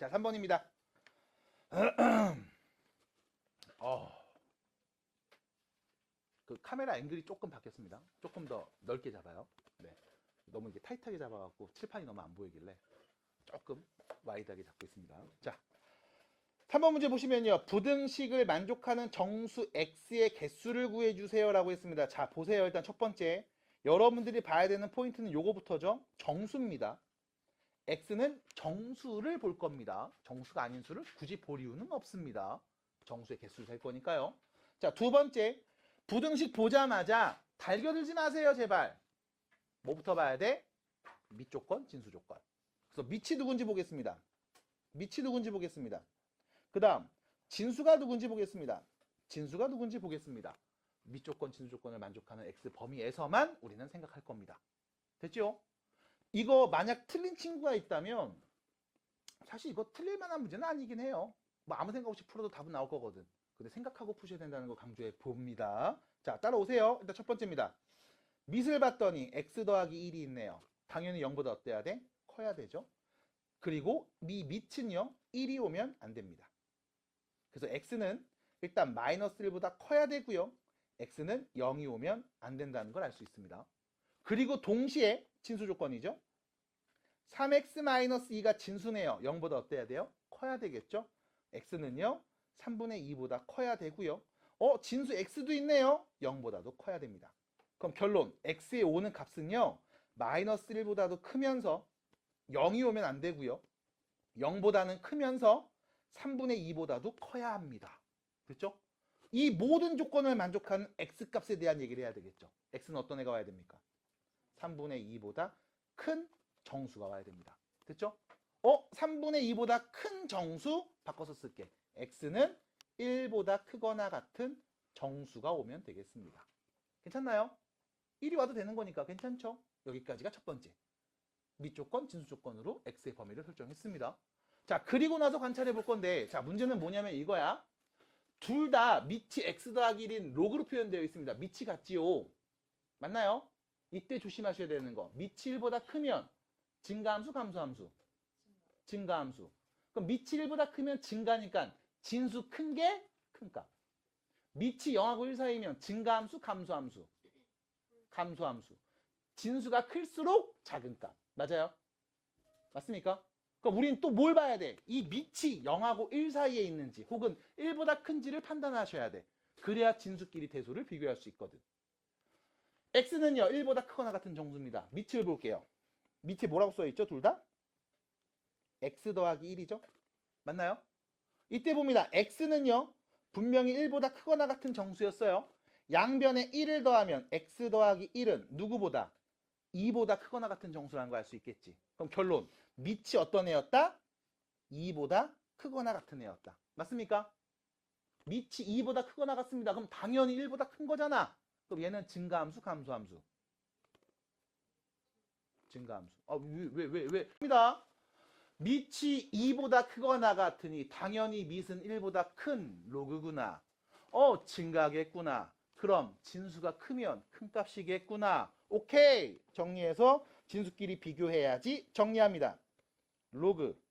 자, 3번입니다. 그 카메라 앵글이 조금 바뀌었습니다. 조금 더 넓게 잡아요. 네. 너무 이게 타이트하게 잡아갖고 칠판이 너무 안 보이길래 조금 와이드하게 잡고 있습니다. 자, 3번 문제 보시면요. 부등식을 만족하는 정수 x의 개수를 구해주세요 라고 했습니다. 자, 보세요. 일단 첫 번째. 여러분들이 봐야 되는 포인트는 요거부터죠. 정수입니다. x는 정수를 볼 겁니다. 정수가 아닌 수를 굳이 볼 이유는 없습니다. 정수의 개수를 셀 거니까요. 자, 두 번째. 부등식 보자마자 달겨들지 마세요, 제발. 뭐부터 봐야 돼? 밑 조건, 진수 조건. 그래서 밑이 누군지 보겠습니다. 밑이 누군지 보겠습니다. 그 다음 진수가 누군지 보겠습니다. 진수가 누군지 보겠습니다. 밑 조건, 진수 조건을 만족하는 x 범위에서만 우리는 생각할 겁니다. 됐죠? 이거 만약 틀린 친구가 있다면 사실 이거 틀릴 만한 문제는 아니긴 해요. 뭐 아무 생각 없이 풀어도 답은 나올 거거든. 근데 생각하고 푸셔야 된다는 거 강조해 봅니다. 자, 따라오세요. 일단 첫 번째입니다. 밑을 봤더니 x 더하기 1이 있네요. 당연히 0보다 어때야 돼? 커야 되죠. 그리고 이 밑은요 1이 오면 안 됩니다. 그래서 x는 일단 마이너스 1보다 커야 되고요. x는 0이 오면 안 된다는 걸 알 수 있습니다. 그리고 동시에 진수 조건이죠. 3x-2가 진수네요. 0보다 어때야 돼요? 커야 되겠죠. x는요 3분의 2보다 커야 되고요. 진수 x도 있네요. 0보다도 커야 됩니다. 그럼 결론 x에 오는 값은요 마이너스 1보다도 크면서 0이 오면 안 되고요. 0보다는 크면서 3분의 2보다도 커야 합니다. 됐죠? 이 모든 조건을 만족하는 x값에 대한 얘기를 해야 되겠죠. x는 어떤 애가 와야 됩니까? 3분의 2보다 큰 정수가 와야 됩니다. 됐죠? 3분의 2보다 큰 정수 바꿔서 쓸게. x는 1보다 크거나 같은 정수가 오면 되겠습니다. 괜찮나요? 1이 와도 되는 거니까 괜찮죠? 여기까지가 첫 번째. 밑 조건, 진수 조건으로 x의 범위를 설정했습니다. 자, 그리고 나서 관찰해 볼 건데, 자, 문제는 뭐냐면 이거야. 둘 다 밑이 x 더하기 1인 로그로 표현되어 있습니다. 밑이 같지요? 맞나요? 이때 조심하셔야 되는 거. 밑이 1보다 크면 증가함수, 감소함수? 증가함수. 그럼 밑이 1보다 크면 증가니까 진수 큰 게 큰 값. 밑이 0하고 1 사이면 증가함수, 감소함수? 감소함수. 진수가 클수록 작은 값. 맞아요? 맞습니까? 그럼 우리는 또 뭘 봐야 돼? 이 밑이 0하고 1 사이에 있는지 혹은 1보다 큰지를 판단하셔야 돼. 그래야 진수끼리 대소를 비교할 수 있거든. x는요 1보다 크거나 같은 정수입니다. 밑을 볼게요. 밑에 뭐라고 써있죠? 둘 다? x 더하기 1이죠? 맞나요? 이때 봅니다. x는요 분명히 1보다 크거나 같은 정수였어요. 양변에 1을 더하면 x 더하기 1은 누구보다? 2보다 크거나 같은 정수라는 거 알 수 있겠지. 그럼 결론 밑이 어떤 애였다? 2보다 크거나 같은 애였다. 맞습니까? 밑이 2보다 크거나 같습니다. 그럼 당연히 1보다 큰 거잖아. 그럼 얘는 증가함수, 감소함수? 증가함수. 왜? 입니다. 밑이 2보다 크거나 같으니 당연히 밑은 1보다 큰 로그구나. 증가하겠구나. 그럼 진수가 크면 큰 값이겠구나. 오케이. 정리해서 진수끼리 비교해야지. 정리합니다. 로그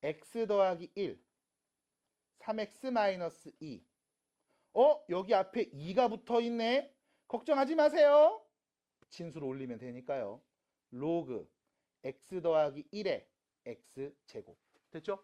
x 더하기 1 3x-2 여기 앞에 2가 붙어있네. 걱정하지 마세요. 진수로 올리면 되니까요. 로그 x 더하기 1에 x제곱. 됐죠?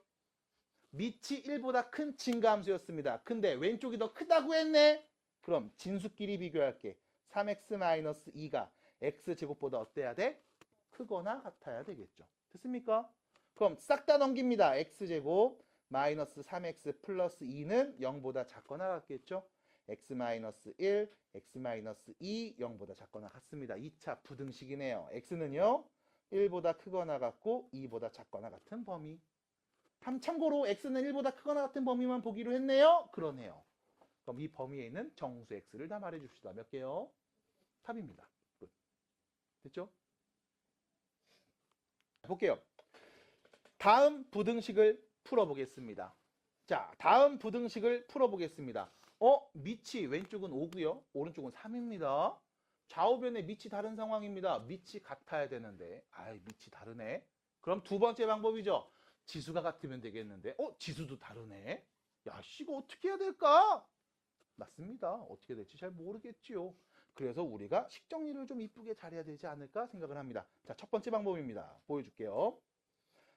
밑이 1보다 큰 증가함수였습니다. 근데 왼쪽이 더 크다고 했네. 그럼 진수끼리 비교할게. 3x-2가 x제곱보다 어때야 돼? 크거나 같아야 되겠죠. 됐습니까? 그럼 싹 다 넘깁니다. x제곱 마이너스 3x 플러스 2는 0보다 작거나 같겠죠? x-1, x-2, 0보다 작거나 같습니다. 2차 부등식이네요. x는요 1보다 크거나 같고 2보다 작거나 같은 범위. 참고로 x는 1보다 크거나 같은 범위만 보기로 했네요. 그러네요. 그럼 이 범위에 있는 정수 x를 다 말해줍시다. 몇 개요? 답입니다. 끝. 됐죠? 볼게요. 다음 부등식을 풀어보겠습니다. 자, 다음 부등식을 풀어보겠습니다. 밑이 왼쪽은 5고요. 오른쪽은 3입니다. 좌우변의 밑이 다른 상황입니다. 밑이 같아야 되는데 밑이 다르네. 그럼 두 번째 방법이죠. 지수가 같으면 되겠는데 지수도 다르네. 야, 씨, 이거 어떻게 해야 될까? 맞습니다. 어떻게 될지 잘 모르겠지요. 그래서 우리가 식정리를 좀 이쁘게 잘해야 되지 않을까 생각을 합니다. 자, 첫 번째 방법입니다. 보여줄게요.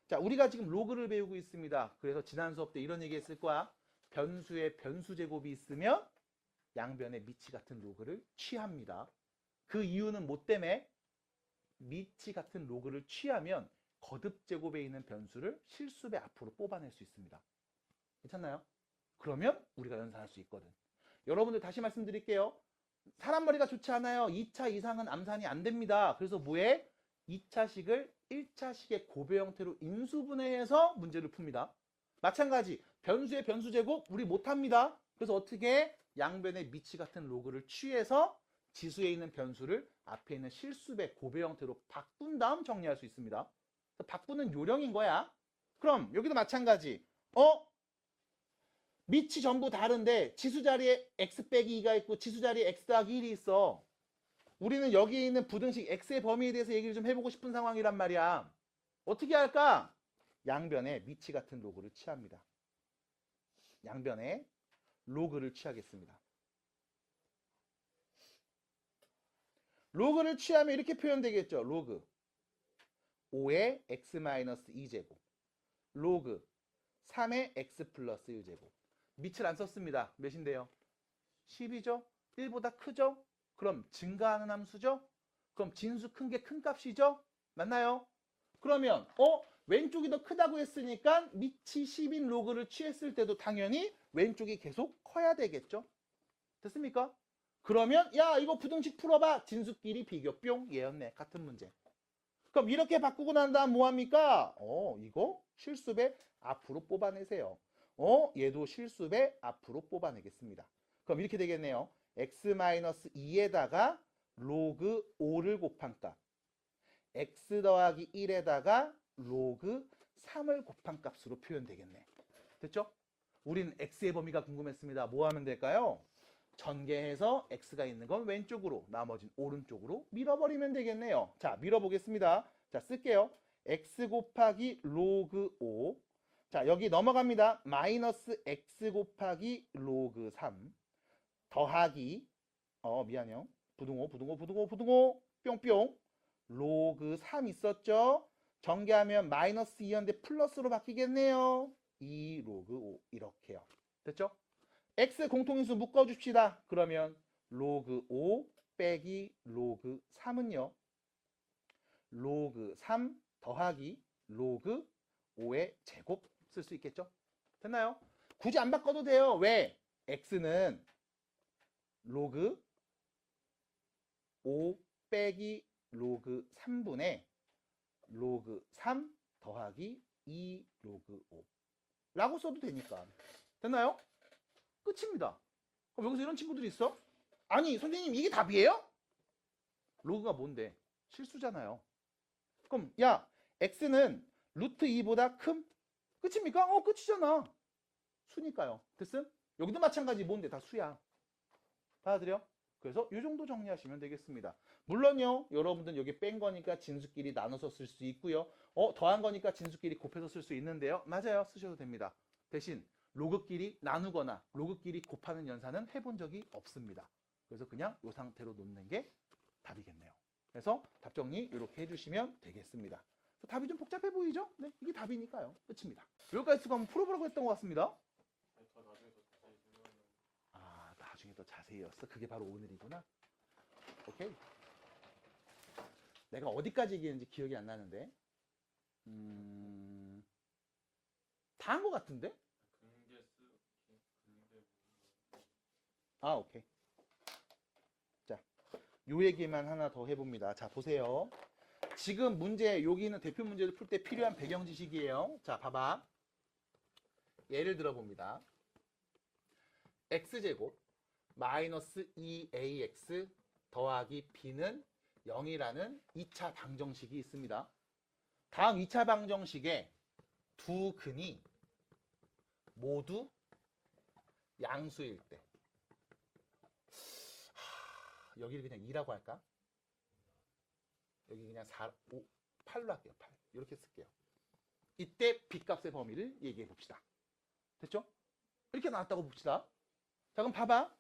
자, 우리가 지금 로그를 배우고 있습니다. 그래서 지난 수업 때 이런 얘기 했을 거야. 변수에 변수 제곱이 있으면 양변에 미치 같은 로그를 취합니다. 그 이유는 뭐 때문에? 미치 같은 로그를 취하면 거듭 제곱에 있는 변수를 실수배 앞으로 뽑아낼 수 있습니다. 괜찮나요? 그러면 우리가 연산할 수 있거든. 여러분들 다시 말씀드릴게요. 사람 머리가 좋지 않아요. 2차 이상은 암산이 안 됩니다. 그래서 뭐해? 2차식을 1차식의 고배 형태로 인수분해해서 문제를 풉니다. 마찬가지 변수의 변수 제곱 우리 못합니다. 그래서 어떻게 양변의 미치 같은 로그를 취해서 지수에 있는 변수를 앞에 있는 실수배 고배 형태로 바꾼 다음 정리할 수 있습니다. 바꾸는 요령인 거야. 그럼 여기도 마찬가지. 미치 전부 다른데 지수 자리에 x 빼기 2가 있고 지수 자리에 x 더하기 1이 있어. 우리는 여기에 있는 부등식 x의 범위에 대해서 얘기를 좀 해보고 싶은 상황이란 말이야. 어떻게 할까? 양변에 미치 같은 로그를 취합니다. 양변에 로그를 취하겠습니다. 로그를 취하면 이렇게 표현되겠죠. 로그 5의 x-2제곱 로그 3의 x 플러스 1제곱. 밑을 안 썼습니다. 몇인데요? 10이죠? 1보다 크죠? 그럼 증가하는 함수죠? 그럼 진수 큰 게 큰 값이죠? 맞나요? 그러면 왼쪽이 더 크다고 했으니까 밑이 10인 로그를 취했을 때도 당연히 왼쪽이 계속 커야 되겠죠? 됐습니까? 그러면 야, 이거 부등식 풀어봐. 진수끼리 비교 뿅. 얘였네. 같은 문제. 그럼 이렇게 바꾸고 난 다음 뭐합니까? 이거 실수배 앞으로 뽑아내세요. 얘도 실수배 앞으로 뽑아내겠습니다. 그럼 이렇게 되겠네요. x-2에다가 로그 5를 곱한 값. x 더하기 1에다가 로그 3을 곱한 값으로 표현되겠네. 됐죠? 우린 x의 범위가 궁금했습니다. 뭐 하면 될까요? 전개해서 x가 있는 건 왼쪽으로, 나머지는 오른쪽으로 밀어버리면 되겠네요. 자, 밀어보겠습니다. 자, 쓸게요. x 곱하기 로그 5. 자, 여기 넘어갑니다. 마이너스 x 곱하기 로그 3 더하기 미안해요. 부등호 뿅뿅 로그 3 있었죠? 전개하면 마이너스 2였는데 플러스로 바뀌겠네요. 2 로그 5 이렇게요. 됐죠? x 공통인수 묶어줍시다. 그러면 로그 5 빼기 로그 3은요. 로그 3 더하기 로그 5의 제곱 쓸 수 있겠죠? 됐나요? 굳이 안 바꿔도 돼요. 왜? x는 로그 5 빼기 로그 3분의 로그 3 더하기 2 로그 5 라고 써도 되니까. 됐나요? 끝입니다. 그럼 여기서 이런 친구들이 있어? 아니 선생님 이게 답이에요? 로그가 뭔데? 실수잖아요. 그럼 야 x는 루트 2보다 큼? 끝입니까? 끝이잖아. 수니까요. 됐음? 여기도 마찬가지. 뭔데? 다 수야. 받아들여? 그래서 이 정도 정리하시면 되겠습니다. 물론요 여러분들 여기 뺀 거니까 진수끼리 나눠서 쓸 수 있고요. 더한 거니까 진수끼리 곱해서 쓸 수 있는데요. 맞아요. 쓰셔도 됩니다. 대신 로그끼리 나누거나 로그끼리 곱하는 연산은 해본 적이 없습니다. 그래서 그냥 이 상태로 놓는 게 답이겠네요. 그래서 답 정리 이렇게 해주시면 되겠습니다. 답이 좀 복잡해 보이죠? 네, 이게 답이니까요. 끝입니다. 여기까지 수고 한번 풀어보라고 했던 것 같습니다. 아, 나중에 더 자세히였어. 그게 바로 오늘이구나. 오케이. 내가 어디까지 얘기했는지 기억이 안 나는데. 다 한 것 같은데? 아, 오케이. 자, 요 얘기만 하나 더 해봅니다. 자, 보세요. 지금 문제, 여기 있는 대표 문제를 풀 때 필요한 배경 지식이에요. 자, 봐봐. 예를 들어 봅니다. x제곱 마이너스 2ax 더하기 b는 0이라는 2차 방정식이 있습니다. 다음 2차 방정식에 두 근이 모두 양수일 때. 여기를 그냥 2라고 할까? 여기 그냥 4, 5, 8로 할게요. 8. 이렇게 쓸게요. 이때 B값의 범위를 얘기해 봅시다. 됐죠? 이렇게 나왔다고 봅시다. 자, 그럼 봐봐.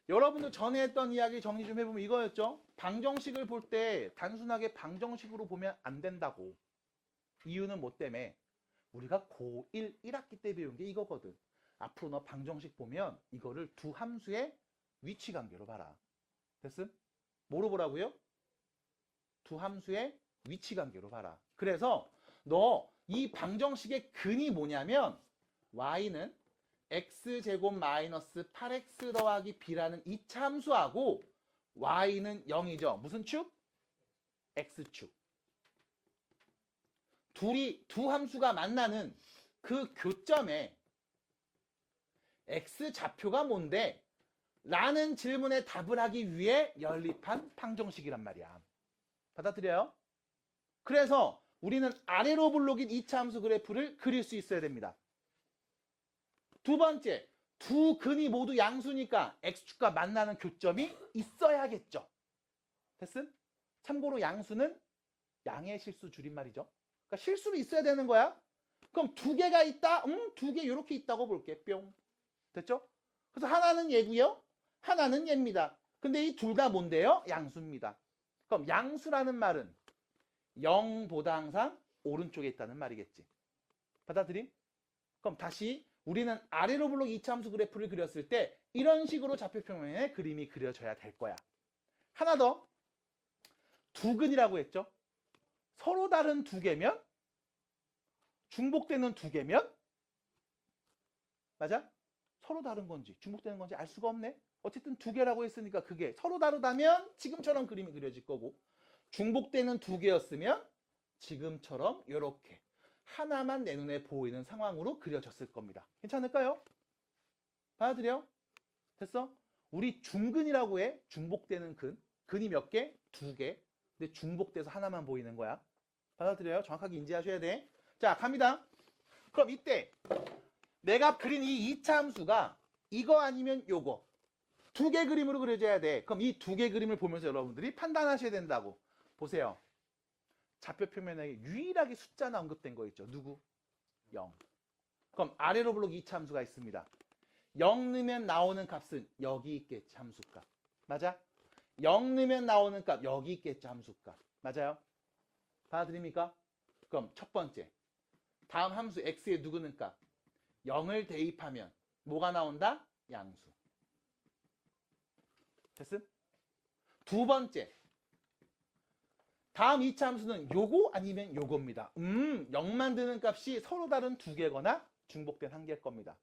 여러분들 전에 했던 이야기 정리 좀 해보면 이거였죠? 방정식을 볼 때 단순하게 방정식으로 보면 안 된다고. 이유는 뭐 때문에? 우리가 고1 1학기 때 배운 게 이거거든. 앞으로 너 방정식 보면 이거를 두 함수의 위치 관계로 봐라. 됐음? 뭐로 보라고요? 두 함수의 위치 관계로 봐라. 그래서 너 이 방정식의 근이 뭐냐면 y는 x제곱 마이너스 8x 더하기 b라는 이차 함수하고 y는 0이죠. 무슨 축? x축. 두 함수가 만나는 그 교점에 x좌표가 뭔데? 라는 질문에 답을 하기 위해 연립한 방정식이란 말이야. 받아들여요? 그래서 우리는 아래로 블록인 이차 함수 그래프를 그릴 수 있어야 됩니다. 두 번째, 두 근이 모두 양수니까 x축과 만나는 교점이 있어야겠죠. 됐음? 참고로 양수는 양의 실수 줄임말이죠. 그러니까 실수로 있어야 되는 거야. 그럼 두 개가 있다? 두 개 이렇게 있다고 볼게. 뿅. 됐죠? 그래서 하나는 얘고요. 하나는 얘입니다. 근데 이 둘 다 뭔데요? 양수입니다. 그럼 양수라는 말은 0보다 항상 오른쪽에 있다는 말이겠지. 받아들임? 그럼 다시 우리는 아래로 블록 이차함수 그래프를 그렸을 때 이런 식으로 좌표평면에 그림이 그려져야 될 거야. 하나 더. 두 근이라고 했죠. 서로 다른 두 개면 중복되는 두 개면 맞아? 서로 다른 건지 중복되는 건지 알 수가 없네. 어쨌든 두 개라고 했으니까 그게 서로 다르다면 지금처럼 그림이 그려질 거고 중복되는 두 개였으면 지금처럼 이렇게 하나만 내 눈에 보이는 상황으로 그려졌을 겁니다. 괜찮을까요? 받아들여? 됐어? 우리 중근이라고 해. 중복되는 근. 근이 몇 개? 두 개. 근데 중복돼서 하나만 보이는 거야. 받아들여요? 정확하게 인지하셔야 돼. 자, 갑니다. 그럼 이때 내가 그린 이 2차 함수가 이거 아니면 요거. 두 개 그림으로 그려져야 돼. 그럼 이 두 개 그림을 보면서 여러분들이 판단하셔야 된다고. 보세요. 좌표 표면에 유일하게 숫자나 언급된 거 있죠. 누구? 0. 그럼 아래로 블록 2차 함수가 있습니다. 0 넣으면 나오는 값은 여기 있겠지. 함수값. 맞아? 0 넣으면 나오는 값 여기 있겠지. 함수값. 맞아요? 받아들입니까? 그럼 첫 번째. 다음 함수 x에 누구는 값? 0을 대입하면 뭐가 나온다? 양수. 됐음? 두 번째. 다음 2차 함수는 요거 아니면 요겁니다. 0만 드는 값이 서로 다른 두 개거나 중복된 한 개일 겁니다.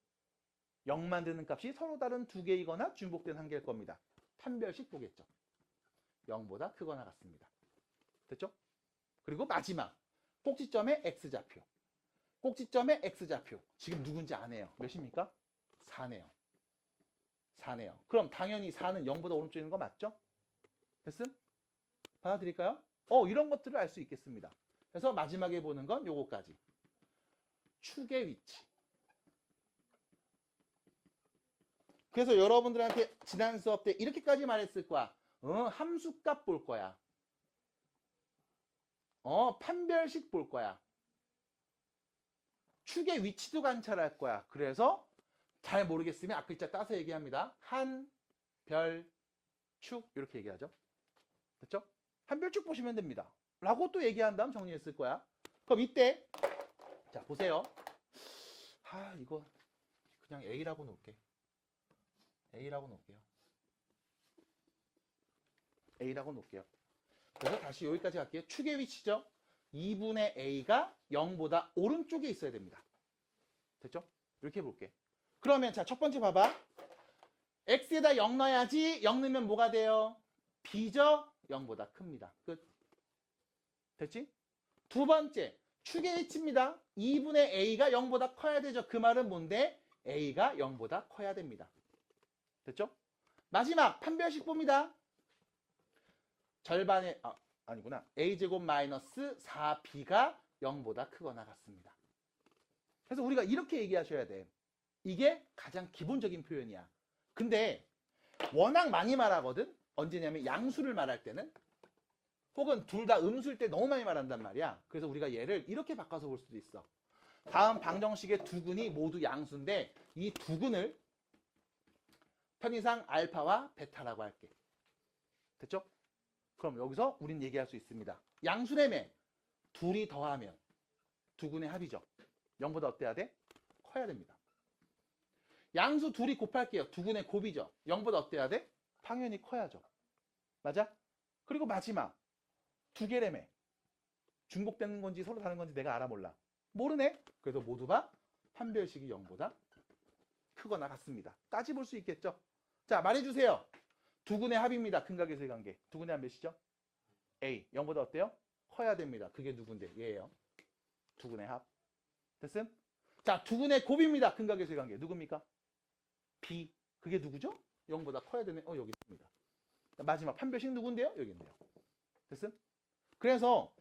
0만 드는 값이 서로 다른 두 개이거나 중복된 한 개일 겁니다. 판별식 보겠죠. 0보다 크거나 같습니다. 됐죠? 그리고 마지막. 꼭지점의 x좌표. 꼭지점의 x좌표. 지금 누군지 아네요. 몇입니까? 4네요. 4네요. 그럼 당연히 4는 0보다 오른쪽에 있는 거 맞죠? 됐음? 받아들일까요? 이런 것들을 알 수 있겠습니다. 그래서 마지막에 보는 건 요거까지. 축의 위치. 그래서 여러분들한테 지난 수업 때 이렇게까지 말했을 거야. 함수값 볼 거야. 판별식 볼 거야. 축의 위치도 관찰할 거야. 그래서 잘 모르겠으면 앞글자 따서 얘기합니다. 한, 별, 축 이렇게 얘기하죠. 됐죠? 한 별축 보시면 됩니다. 라고 또 얘기한 다음 정리했을 거야. 그럼 이때 자 보세요. 이거 그냥 A라고 놓을게. A라고 놓을게요. A라고 놓을게요. 그래서 다시 여기까지 갈게요. 축의 위치죠. 2분의 A가 0보다 오른쪽에 있어야 됩니다. 됐죠? 이렇게 볼게. 그러면 자, 첫 번째 봐봐. X에다 0 넣어야지. 0 넣으면 뭐가 돼요? B죠? 0보다 큽니다. 끝. 됐지? 두 번째, 축의 위치입니다. 2분의 A가 0보다 커야 되죠. 그 말은 뭔데? A가 0보다 커야 됩니다. 됐죠? 마지막, 판별식 봅니다. 절반의, 아니구나. A제곱 마이너스 4B가 0보다 크거나 같습니다. 그래서 우리가 이렇게 얘기하셔야 돼. 이게 가장 기본적인 표현이야. 근데 워낙 많이 말하거든? 언제냐면 양수를 말할 때는 혹은 둘 다 음수일 때 너무 많이 말한단 말이야. 그래서 우리가 얘를 이렇게 바꿔서 볼 수도 있어. 다음 방정식의 두 근이 모두 양수인데 이 두 근을 편의상 알파와 베타라고 할게. 됐죠? 그럼 여기서 우린 얘기할 수 있습니다. 양수라며 둘이 더하면 두 근의 합이죠. 0보다 어때야 돼? 커야 됩니다. 양수 둘이 곱할게요. 두 근의 곱이죠. 0보다 어때야 돼? 당연히 커야죠. 맞아? 그리고 마지막 두 개라며 중복되는 건지 서로 다른 건지 내가 알아 몰라. 모르네? 그래서 모두 다 판별식이 0보다 크거나 같습니다. 따지 볼 수 있겠죠? 자, 말해주세요. 두 근의 합입니다. 근각에서의 관계. 두 근의 합 몇이죠? A. 0보다 어때요? 커야 됩니다. 그게 누군데? 얘예요. 두 근의 합. 됐음? 자, 두 근의 곱입니다. 근각에서의 관계. 누굽니까? B. 그게 누구죠? 0보다 커야 되네. 여기 있습니다. 마지막 판별식 누군데요? 여기 있네요. 됐음? 그래서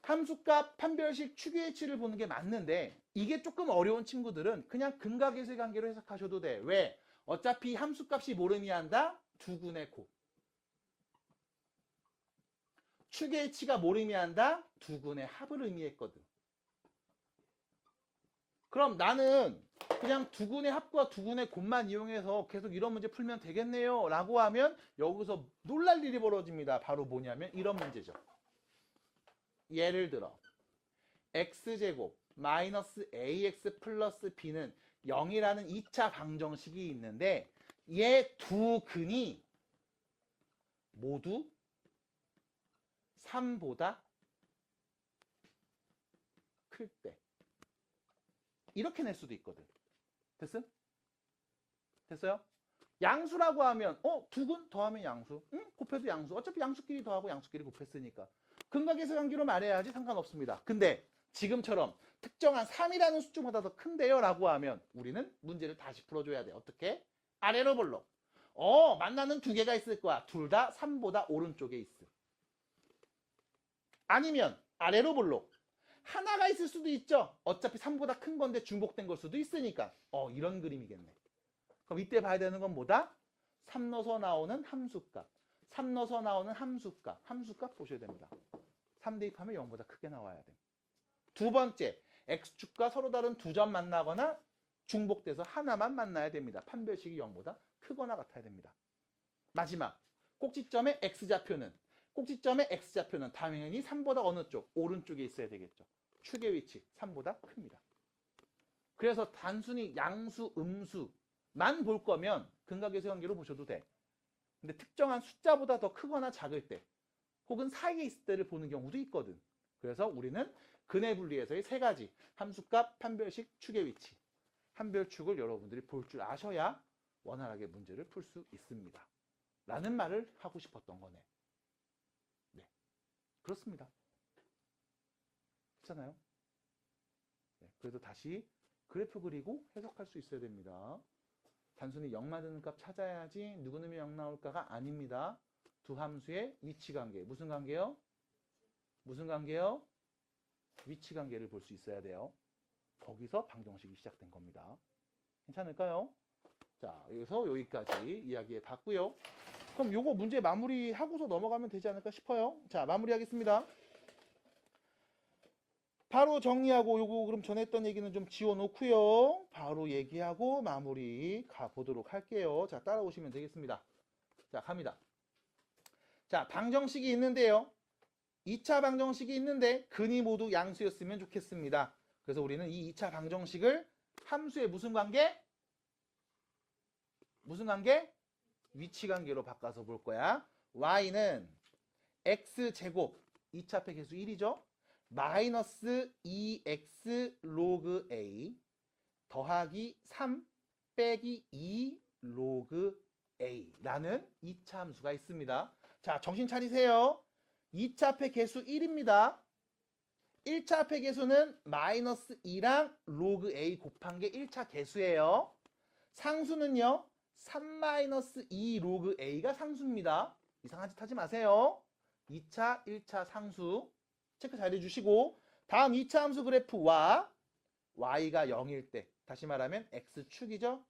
함수값 판별식 추계치를 보는 게 맞는데 이게 조금 어려운 친구들은 그냥 근각에서의 관계로 해석하셔도 돼. 왜? 어차피 함수값이 뭘 의미한다? 두 근의 곱. 추계치가 뭘 의미한다? 두 근의 합을 의미했거든. 그럼 나는 그냥 두 근의 합과 두 근의 곱만 이용해서 계속 이런 문제 풀면 되겠네요 라고 하면 여기서 놀랄 일이 벌어집니다. 바로 뭐냐면 이런 문제죠. 예를 들어 x제곱 마이너스 ax 플러스 b는 0이라는 2차 방정식이 있는데 얘 두 근이 모두 3보다 클 때 이렇게 낼 수도 있거든. 됐음? 됐어요? 양수라고 하면 두 근 더하면 양수. 응? 곱해도 양수. 어차피 양수끼리 더하고 양수끼리 곱했으니까. 근각에서 관계로 말해야지 상관없습니다. 근데 지금처럼 특정한 3이라는 수준보다 더 큰데요 라고 하면 우리는 문제를 다시 풀어줘야 돼. 어떻게? 아래로 볼록. 만나는 두 개가 있을 거야. 둘 다 3보다 오른쪽에 있어. 아니면 아래로 볼록. 하나가 있을 수도 있죠. 어차피 3보다 큰 건데 중복된 걸 수도 있으니까. 이런 그림이겠네. 그럼 이때 봐야 되는 건 뭐다? 3 넣어서 나오는 함수값. 3 넣어서 나오는 함수값. 함수값 보셔야 됩니다. 3 대입하면 0보다 크게 나와야 돼. 두 번째, x축과 서로 다른 두 점 만나거나 중복돼서 하나만 만나야 됩니다. 판별식이 0보다 크거나 같아야 됩니다. 마지막, 꼭지점의 x좌표는 당연히 3보다 어느 쪽? 오른쪽에 있어야 되겠죠. 축의 위치 3보다 큽니다. 그래서 단순히 양수, 음수만 볼 거면 근각에서 관계로 보셔도 돼. 근데 특정한 숫자보다 더 크거나 작을 때 혹은 사이에 있을 때를 보는 경우도 있거든. 그래서 우리는 근해 분리에서의 세 가지 함수값, 판별식, 축의 위치 판별축을 여러분들이 볼 줄 아셔야 원활하게 문제를 풀 수 있습니다. 라는 말을 하고 싶었던 거네. 네, 그렇습니다. 그렇잖아요. 네, 그래도 다시 그래프 그리고 해석할 수 있어야 됩니다. 단순히 0 맞는 값 찾아야지 누구 넣으면 0 나올까가 아닙니다. 두 함수의 위치 관계. 무슨 관계요? 무슨 관계요? 위치 관계를 볼 수 있어야 돼요. 거기서 방정식이 시작된 겁니다. 괜찮을까요? 자, 여기서 여기까지 이야기해 봤고요. 그럼 요거 문제 마무리하고서 넘어가면 되지 않을까 싶어요. 자, 마무리하겠습니다. 바로 정리하고 요거 그럼 전에 했던 얘기는 좀 지워놓고요. 바로 얘기하고 마무리 가보도록 할게요. 자, 따라오시면 되겠습니다. 자, 갑니다. 자, 방정식이 있는데요. 2차 방정식이 있는데 근이 모두 양수였으면 좋겠습니다. 그래서 우리는 이 2차 방정식을 함수의 무슨 관계? 무슨 관계? 위치 관계로 바꿔서 볼 거야. y는 x제곱 2차 합의 계수 1이죠. 마이너스 2x 로그 a 더하기 3 빼기 2 로그 a라는 2차 함수가 있습니다. 자, 정신 차리세요. 2차 합의 개수 1입니다. 1차 합의 개수는 마이너스 2랑 로그 a 곱한 게 1차 개수예요. 상수는요. 3 마이너스 2 로그 a가 상수입니다. 이상한 짓 하지 마세요. 2차, 1차 상수 체크 잘 해주시고 다음 2차 함수 그래프와 y가 0일 때 다시 말하면 x축이죠.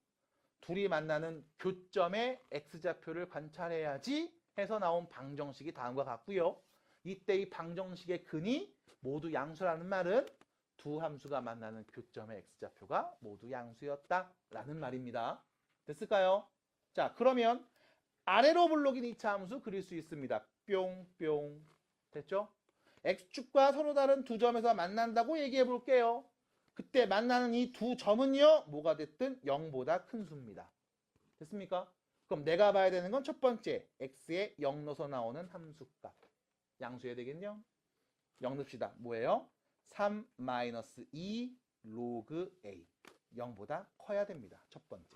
둘이 만나는 교점의 x좌표를 관찰해야지 해서 나온 방정식이 다음과 같고요. 이때 이 방정식의 근이 모두 양수라는 말은 두 함수가 만나는 교점의 x좌표가 모두 양수였다라는 말입니다. 됐을까요? 자, 그러면 아래로 블록인 2차 함수 그릴 수 있습니다. 뿅뿅. 됐죠? x축과 서로 다른 두 점에서 만난다고 얘기해 볼게요. 그때 만나는 이 두 점은요, 뭐가 됐든 0보다 큰 수입니다. 됐습니까? 그럼 내가 봐야 되는 건 첫 번째, x에 0 넣어서 나오는 함수값. 양수해야 되겠네요. 0 넣읍시다. 뭐예요? 3-2 로그 a. 0보다 커야 됩니다. 첫 번째.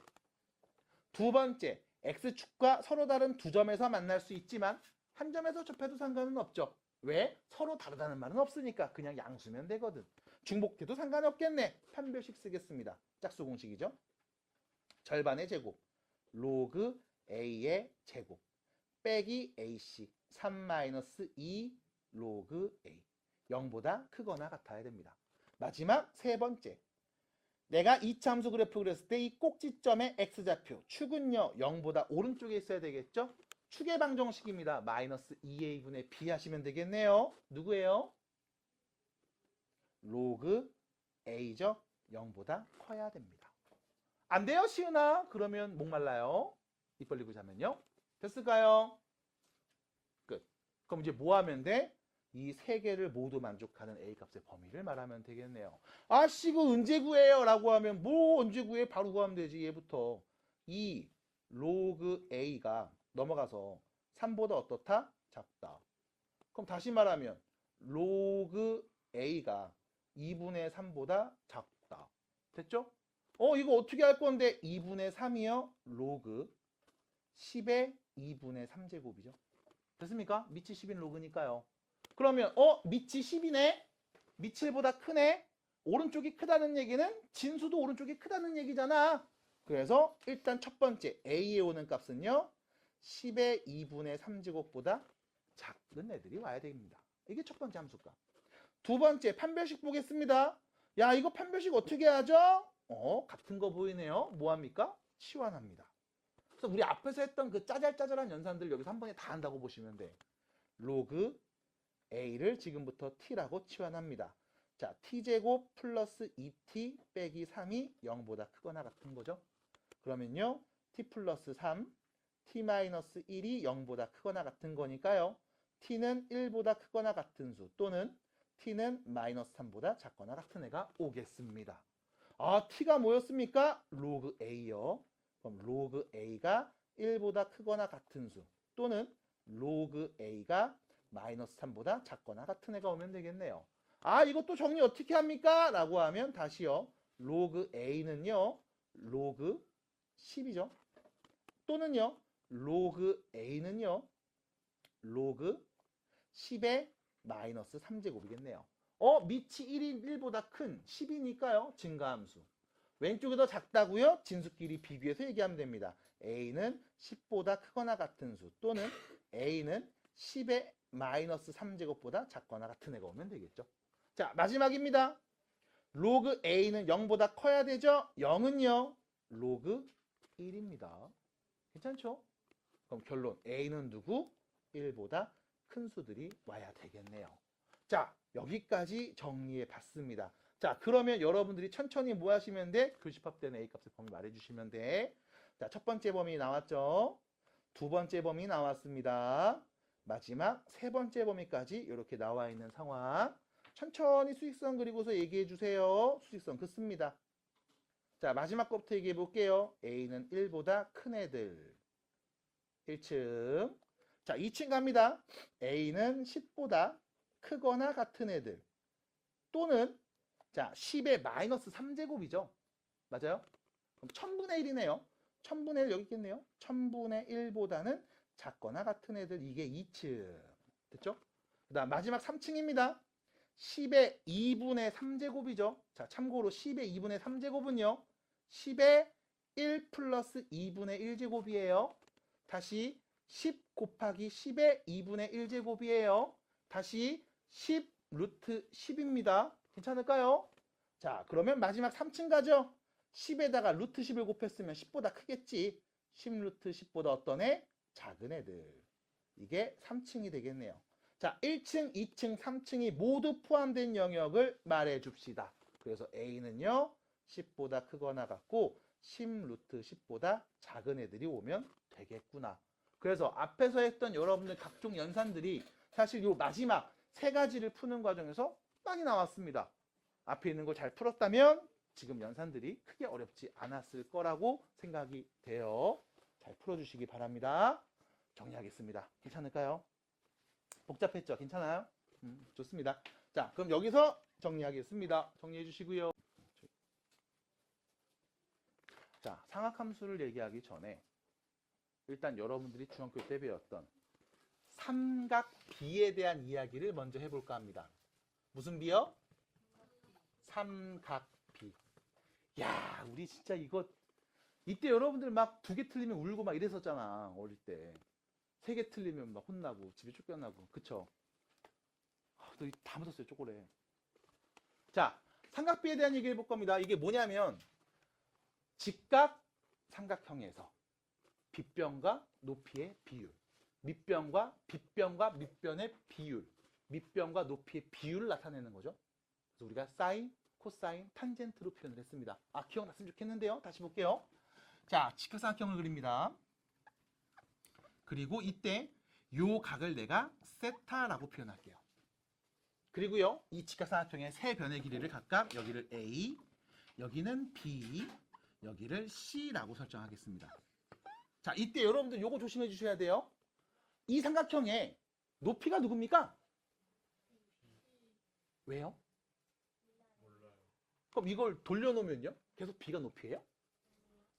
두 번째, x축과 서로 다른 두 점에서 만날 수 있지만 한 점에서 접해도 상관은 없죠. 왜? 서로 다르다는 말은 없으니까 그냥 양수면 되거든. 중복해도 상관이 없겠네. 판별식 쓰겠습니다. 짝수 공식이죠. 절반의 제곱 로그 a의 제곱 빼기 ac 3-2 로그 a. 0보다 크거나 같아야 됩니다. 마지막 세 번째, 내가 2차 함수 그래프 그렸을 때 이 꼭지점의 x좌표 축은요 0보다 오른쪽에 있어야 되겠죠? 축의 방정식입니다. 마이너스 2a분의 b 하시면 되겠네요. 누구예요? 로그 a죠. 0보다 커야 됩니다. 안 돼요, 시은아? 그러면 목말라요. 입 벌리고 자면요. 됐을까요? 끝. 그럼 이제 뭐 하면 돼? 이 세 개를 모두 만족하는 a 값의 범위를 말하면 되겠네요. 아씨, 이거 언제 구해요? 라고 하면 뭐 언제 구해? 바로 구하면 되지. 얘부터. 이 로그 a가 넘어가서 3보다 어떻다? 작다. 그럼 다시 말하면 로그 a가 2분의 3보다 작다. 됐죠? 이거 어떻게 할 건데? 2분의 3이요? 로그 10의 2분의 3제곱이죠. 됐습니까? 밑이 10인 로그니까요. 그러면 밑이 10이네? 밑이 1보다 크네? 오른쪽이 크다는 얘기는 진수도 오른쪽이 크다는 얘기잖아. 그래서 일단 첫 번째 a에 오는 값은요. 10의 2분의 3제곱보다 작은 애들이 와야 됩니다. 이게 첫 번째 함수값. 두 번째 판별식 보겠습니다. 야, 이거 판별식 어떻게 하죠? 같은 거 보이네요. 뭐합니까? 치환합니다. 그래서 우리 앞에서 했던 그 짜잘짜잘한 연산들 여기서 한 번에 다 한다고 보시면 돼. 로그 a를 지금부터 t라고 치환합니다. 자, t제곱 플러스 2t 빼기 3이 0보다 크거나 같은 거죠. 그러면요. t 플러스 3, t 마이너스 1이 0보다 크거나 같은 거니까요. t는 1보다 크거나 같은 수 또는 t는 마이너스 3보다 작거나 같은 애가 오겠습니다. 아, t가 뭐였습니까? 로그 a요. 그럼 로그 a가 1보다 크거나 같은 수 또는 로그 a가 마이너스 3보다 작거나 같은 애가 오면 되겠네요. 아, 이것도 정리 어떻게 합니까? 라고 하면 다시요. 로그 a는요. 로그 10이죠. 또는요. 로그 a는요. 로그 10의 마이너스 3제곱이겠네요. 밑이 1이 1보다 큰 10이니까요. 증가함수. 왼쪽이 더 작다고요? 진수끼리 비교해서 얘기하면 됩니다. a는 10보다 크거나 같은 수 또는 a는 10의 마이너스 3제곱보다 작거나 같은 애가 오면 되겠죠. 자, 마지막입니다. 로그 a는 0보다 커야 되죠? 0은요. 로그 1입니다. 괜찮죠? 그럼 결론 a는 누구? 1보다 큰 수들이 와야 되겠네요. 자, 여기까지 정리해 봤습니다. 자, 그러면 여러분들이 천천히 뭐 하시면 돼? 교집합되는 a값의 범위 말해주시면 돼. 자, 첫 번째 범위 나왔죠? 두 번째 범위 나왔습니다. 마지막 세 번째 범위까지 이렇게 나와 있는 상황. 천천히 수직선 그리고서 얘기해 주세요. 수직선 긋습니다. 자, 마지막 거부터 얘기해 볼게요. a는 1보다 큰 애들. 1층. 자, 2층 갑니다. a는 10보다 크거나 같은 애들. 또는 자, 10의 마이너스 3제곱이죠. 맞아요? 그럼 1000분의 1이네요. 1000분의 1 여기 있겠네요. 1000분의 1보다는 작거나 같은 애들. 이게 2층. 됐죠? 그 다음 마지막 3층입니다. 10의 2분의 3제곱이죠. 자, 참고로 10의 2분의 3제곱은요. 10의 1 플러스 2분의 1제곱이에요. 다시 10 곱하기 10의 2분의 1제곱이에요. 다시 10 루트 10입니다. 괜찮을까요? 자, 그러면 마지막 3층 가죠. 10에다가 루트 10을 곱했으면 10보다 크겠지. 10 루트 10보다 어떤 애? 작은 애들. 이게 3층이 되겠네요. 자, 1층, 2층, 3층이 모두 포함된 영역을 말해 줍시다. 그래서 a는요 10보다 크거나 같고 10 루트 10보다 작은 애들이 오면 되겠구나. 그래서 앞에서 했던 여러분들 각종 연산들이 사실 요 마지막 세 가지를 푸는 과정에서 많이 나왔습니다. 앞에 있는 걸 잘 풀었다면 지금 연산들이 크게 어렵지 않았을 거라고 생각이 돼요. 잘 풀어주시기 바랍니다. 정리하겠습니다. 괜찮을까요? 복잡했죠? 괜찮아요? 좋습니다. 자, 그럼 여기서 정리하겠습니다. 정리해 주시고요. 자, 상학함수를 얘기하기 전에 일단 여러분들이 중학교 때 배웠던 삼각비에 대한 이야기를 먼저 해볼까 합니다. 무슨 비요? 삼각비. 야, 우리 진짜 이거 이때 여러분들 막 2개 틀리면 울고 막 이랬었잖아. 어릴 때. 3개 틀리면 막 혼나고 집에 쫓겨나고. 그쵸? 너 다 묻었어요, 초콜릿. 자, 삼각비에 대한 얘기 해볼 겁니다. 이게 뭐냐면 직각 삼각형에서 빗변과 높이의 비율, 밑변과 빗변과 밑변의 비율, 밑변과 높이의 비율을 나타내는 거죠. 그래서 우리가 사인, 코사인, 탄젠트로 표현을 했습니다. 아, 기억났으면 좋겠는데요. 다시 볼게요. 자, 직각삼각형을 그립니다. 그리고 이때 요 각을 내가 세타라고 표현할게요. 그리고요, 이 직각삼각형의 세 변의 길이를 각각 여기를 A, 여기는 B, 여기를 C라고 설정하겠습니다. 자, 이때 여러분들 요거 조심해 주셔야 돼요. 이 삼각형의 높이가 누굽니까? 왜요? 그럼 이걸 돌려놓으면요? 계속 B가 높이예요?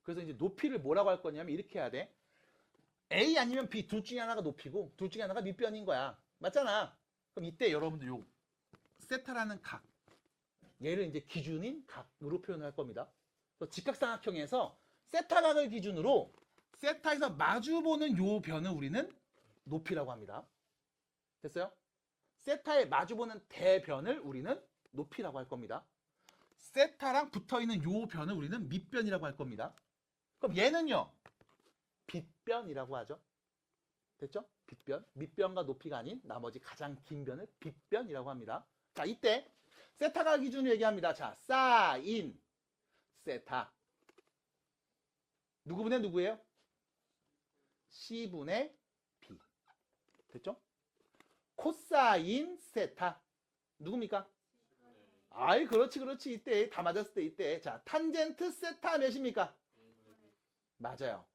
그래서 이제 높이를 뭐라고 할 거냐면 이렇게 해야 돼. A 아니면 B 둘 중에 하나가 높이고 둘 중에 하나가 밑변인 거야. 맞잖아. 그럼 이때 여러분들 요 세타라는 각, 얘를 이제 기준인 각으로 표현할 겁니다. 그래서 직각삼각형에서 세타각을 기준으로 세타에서 마주보는 요 변을 우리는 높이라고 합니다. 됐어요? 세타에 마주보는 대변을 우리는 높이라고 할 겁니다. 세타랑 붙어있는 요 변을 우리는 밑변이라고 할 겁니다. 그럼 얘는요, 빗변이라고 하죠. 됐죠? 빗변. 밑변과 높이가 아닌 나머지 가장 긴 변을 빗변이라고 합니다. 자, 이때 세타가 기준으로 얘기합니다. 자, 사인 세타. 누구분의 누구예요? C분의 B. 됐죠? 코사인 세타. 누굽니까? 아이, 그렇지, 그렇지. 이때 다 맞았을 때 이때. 자, 탄젠트 세타 몇입니까? 맞아요.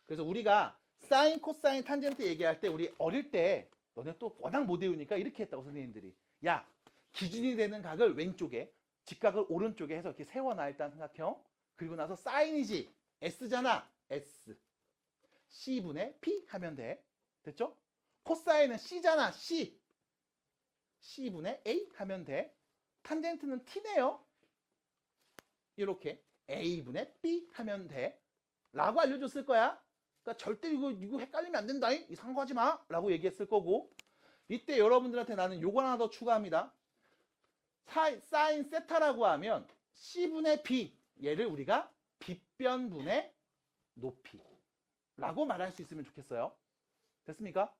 그래서 우리가 사인, 코사인, 탄젠트 얘기할 때 우리 어릴 때 너네 또 워낙 못 외우니까 이렇게 했다고 선생님들이. 야, 기준이 되는 각을 왼쪽에, 직각을 오른쪽에 해서 이렇게 세워놔 일단 삼각형. 그리고 나서 사인이지. S잖아. S. C분의 P 하면 돼. 됐죠? 코사인은 C잖아. C. C분의 A 하면 돼. 탄젠트는 T네요. 이렇게 A분의 B 하면 돼. 라고 알려줬을 거야. 그러니까 절대 이거 헷갈리면 안 된다. 이상한 거 하지 마. 라고 얘기했을 거고. 이때 여러분들한테 나는 요거 하나 더 추가합니다. 사인 세타라고 하면 C분의 B. 얘를 우리가 빗변분의 높이. 라고 말할 수 있으면 좋겠어요. 됐습니까?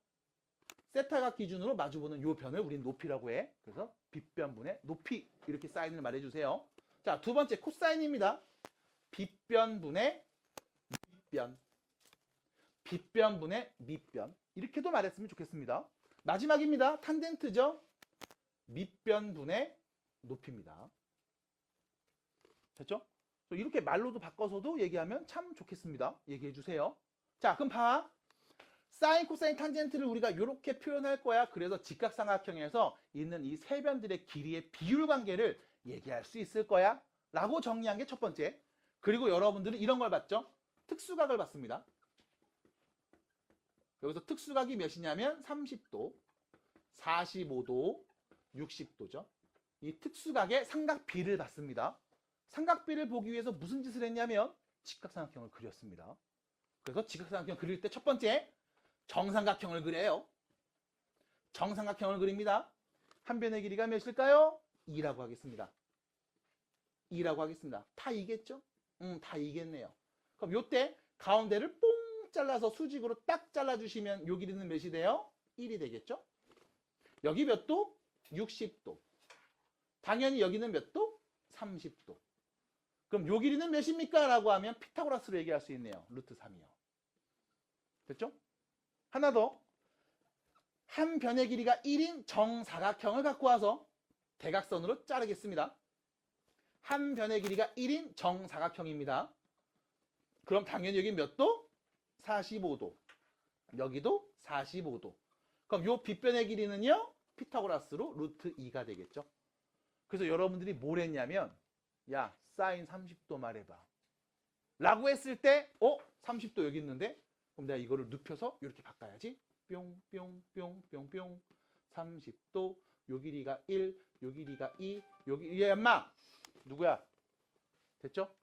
세타가 기준으로 마주보는 요 변을 우린 높이라고 해. 그래서 빗변분의 높이. 이렇게 사인을 말해주세요. 자, 두 번째 코사인입니다. 빗변분의 밑변. 빗변분의 밑변. 이렇게도 말했으면 좋겠습니다. 마지막입니다. 탄젠트죠. 밑변분의 높이입니다. 됐죠? 이렇게 말로도 바꿔서도 얘기하면 참 좋겠습니다. 얘기해 주세요. 자, 그럼 봐. 사인, 코사인, 탄젠트를 우리가 이렇게 표현할 거야. 그래서 직각삼각형에서 있는 이 세 변들의 길이의 비율 관계를 얘기할 수 있을 거야. 라고 정리한 게 첫 번째. 그리고 여러분들은 이런 걸 봤죠? 특수각을 봤습니다. 여기서 특수각이 몇이냐면 30도, 45도, 60도죠. 이 특수각의 삼각비를 봤습니다. 삼각비를 보기 위해서 무슨 짓을 했냐면 직각삼각형을 그렸습니다. 그래서 직각삼각형 그릴 때 첫 번째 정삼각형을 그려요. 정삼각형을 그립니다. 한 변의 길이가 몇일까요? 2라고 하겠습니다. 2라고 하겠습니다. 다 이겠죠? 다 이겠네요. 그럼 요때 가운데를 뽕 잘라서 수직으로 딱 잘라주시면 요 길이는 몇이 돼요? 1이 되겠죠? 여기 몇 도? 60도. 당연히 여기는 몇 도? 30도. 그럼 요 길이는 몇입니까? 라고 하면 피타고라스로 얘기할 수 있네요. 루트 3이요. 됐죠? 하나 더. 한 변의 길이가 1인 정사각형을 갖고 와서 대각선으로 자르겠습니다. 한 변의 길이가 1인 정사각형입니다. 그럼 당연히 여기 몇 도? 45도. 여기도 45도. 그럼 요 빗변의 길이는요? 피타고라스로 루트 2가 되겠죠. 그래서 여러분들이 뭘 했냐면 야, 사인 30도 말해봐. 라고 했을 때 30도 여기 있는데? 그럼 내가 이거를 눕혀서 이렇게 바꿔야지. 뿅뿅뿅뿅뿅 30도, 요 길이가 1, 요 길이가 2, 얘 엄마 누구야? 됐죠?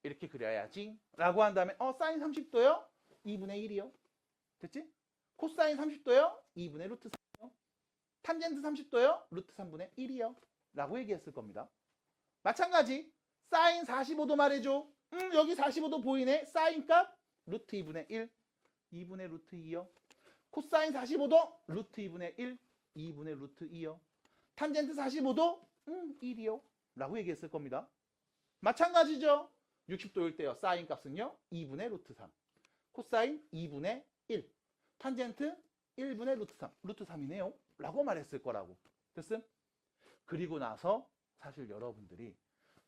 이렇게 그려야지 라고 한 다음에 사인 30도요? 2분의 1이요. 됐지? 코사인 30도요? 2분의 루트 3이요. 탄젠트 30도요? 루트 3분의 1이요. 라고 얘기했을 겁니다. 마찬가지 사인 45도 말해줘. 여기 45도 보이네. 사인 값 루트 2분의 1, 2분의 루트 2요. 코사인 45도 루트 2분의 1, 2분의 루트 2요. 탄젠트 45도 1이요. 라고 얘기했을 겁니다. 마찬가지죠. 60도일 때요. 사인 값은요. 2분의 루트 3. 코사인 2분의 1. 탄젠트 1분의 루트 3. 루트 3이네요. 라고 말했을 거라고. 됐음? 그리고 나서 사실 여러분들이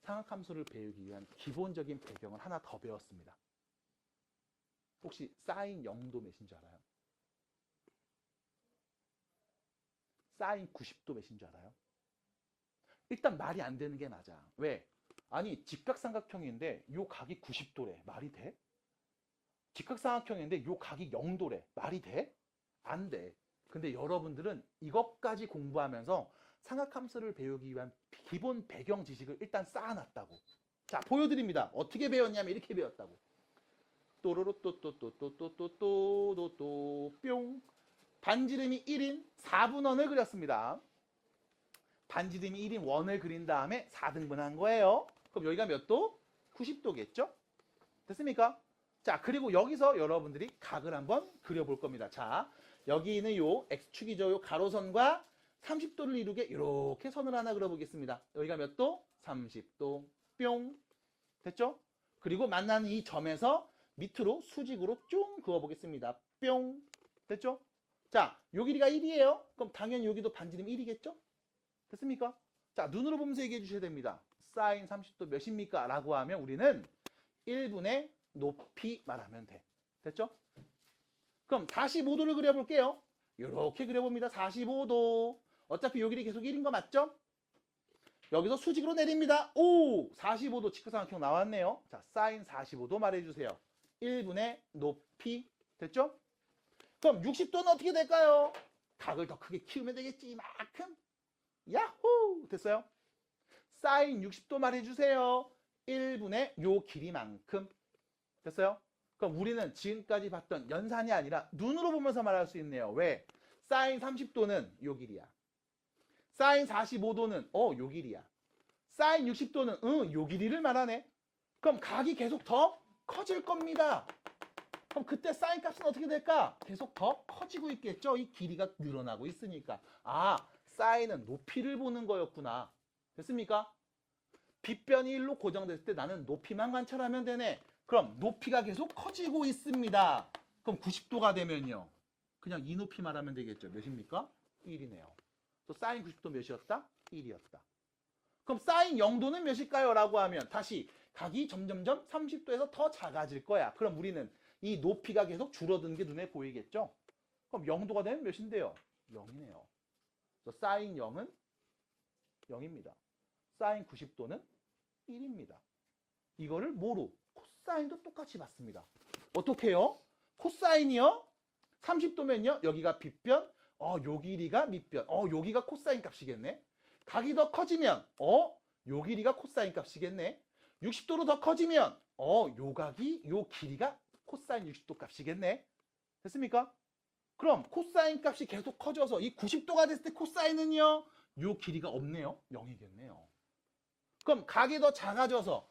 상학함수를 배우기 위한 기본적인 배경을 하나 더 배웠습니다. 혹시 사인 0도 몇인 줄 알아요? 사인 90도 몇인 줄 알아요? 일단 말이 안 되는 게 맞아. 왜? 아니 직각삼각형인데 요 각이 90도래. 말이 돼? 직각삼각형인데 요 각이 0도래. 말이 돼? 안 돼. 근데 여러분들은 이것까지 공부하면서 삼각함수를 배우기 위한 기본 배경 지식을 일단 쌓아놨다고. 자, 보여드립니다. 어떻게 배웠냐면 이렇게 배웠다고. 또로로 또또또또또또또또또 뿅. 반지름이 1인 4분원을 그렸습니다. 반지름이 1인 원을 그린 다음에 4등분한 거예요. 그럼 여기가 몇 도? 90도겠죠? 됐습니까? 자, 그리고 여기서 여러분들이 각을 한번 그려볼 겁니다. 자, 여기 있는 요 X축이죠. 요 가로선과 30도를 이루게 이렇게 선을 하나 그려보겠습니다. 여기가 몇 도? 30도. 뿅. 됐죠? 그리고 만나는 이 점에서 밑으로 수직으로 쭉 그어보겠습니다. 뿅. 됐죠? 자, 요 길이가 1이에요. 그럼 당연히 여기도 반지름 1이겠죠? 됐습니까? 자, 눈으로 보면서 얘기해 주셔야 됩니다. 사인 30도 몇입니까? 라고 하면 우리는 1분의 높이 말하면 돼. 됐죠? 그럼 45도를 그려볼게요. 이렇게 그려봅니다. 45도. 어차피 요 길이 계속 1인 거 맞죠? 여기서 수직으로 내립니다. 오! 45도 직각삼각형 나왔네요. 자, 사인 45도 말해주세요. 1분의 높이. 됐죠? 그럼 60도는 어떻게 될까요? 각을 더 크게 키우면 되겠지. 이만큼. 야호! 됐어요? 사인 60도 말해주세요. 1분의 요 길이만큼. 됐어요? 그럼 우리는 지금까지 봤던 연산이 아니라 눈으로 보면서 말할 수 있네요. 왜? 사인 30도는 요 길이야. 사인 45도는 요 길이야. 사인 60도는 요 길이를 말하네. 그럼 각이 계속 더 커질 겁니다. 그럼 그때 사인 값은 어떻게 될까? 계속 더 커지고 있겠죠? 이 길이가 늘어나고 있으니까. 아, 사인은 높이를 보는 거였구나. 됐습니까? 빗변이 1로 고정됐을 때 나는 높이만 관찰하면 되네. 그럼 높이가 계속 커지고 있습니다. 그럼 90도가 되면요. 그냥 이 높이 말하면 되겠죠. 몇입니까? 1이네요. 또 사인 90도 몇이었다? 1이었다. 그럼 사인 0도는 몇일까요? 라고 하면 다시 각이 점점점 30도에서 더 작아질 거야. 그럼 우리는 이 높이가 계속 줄어드는 게 눈에 보이겠죠? 그럼 0도가 되면 몇인데요? 0이네요. 그래서 사인 0은 0입니다. 사인 90도는 1입니다. 이거를 뭐로? 코사인도 똑같이 봤습니다. 어떻게 해요? 코사인이요? 30도면요. 여기가 빗변, 요 길이가 밑변, 여기가 코사인 값이겠네. 각이 더 커지면, 요 길이가 코사인 값이겠네. 60도로 더 커지면, 요 각이, 요 길이가 코사인 60도 값이겠네. 됐습니까? 그럼 코사인 값이 계속 커져서 이 90도가 됐을 때 코사인은요, 요 길이가 없네요. 0이겠네요. 그럼 각이 더 작아져서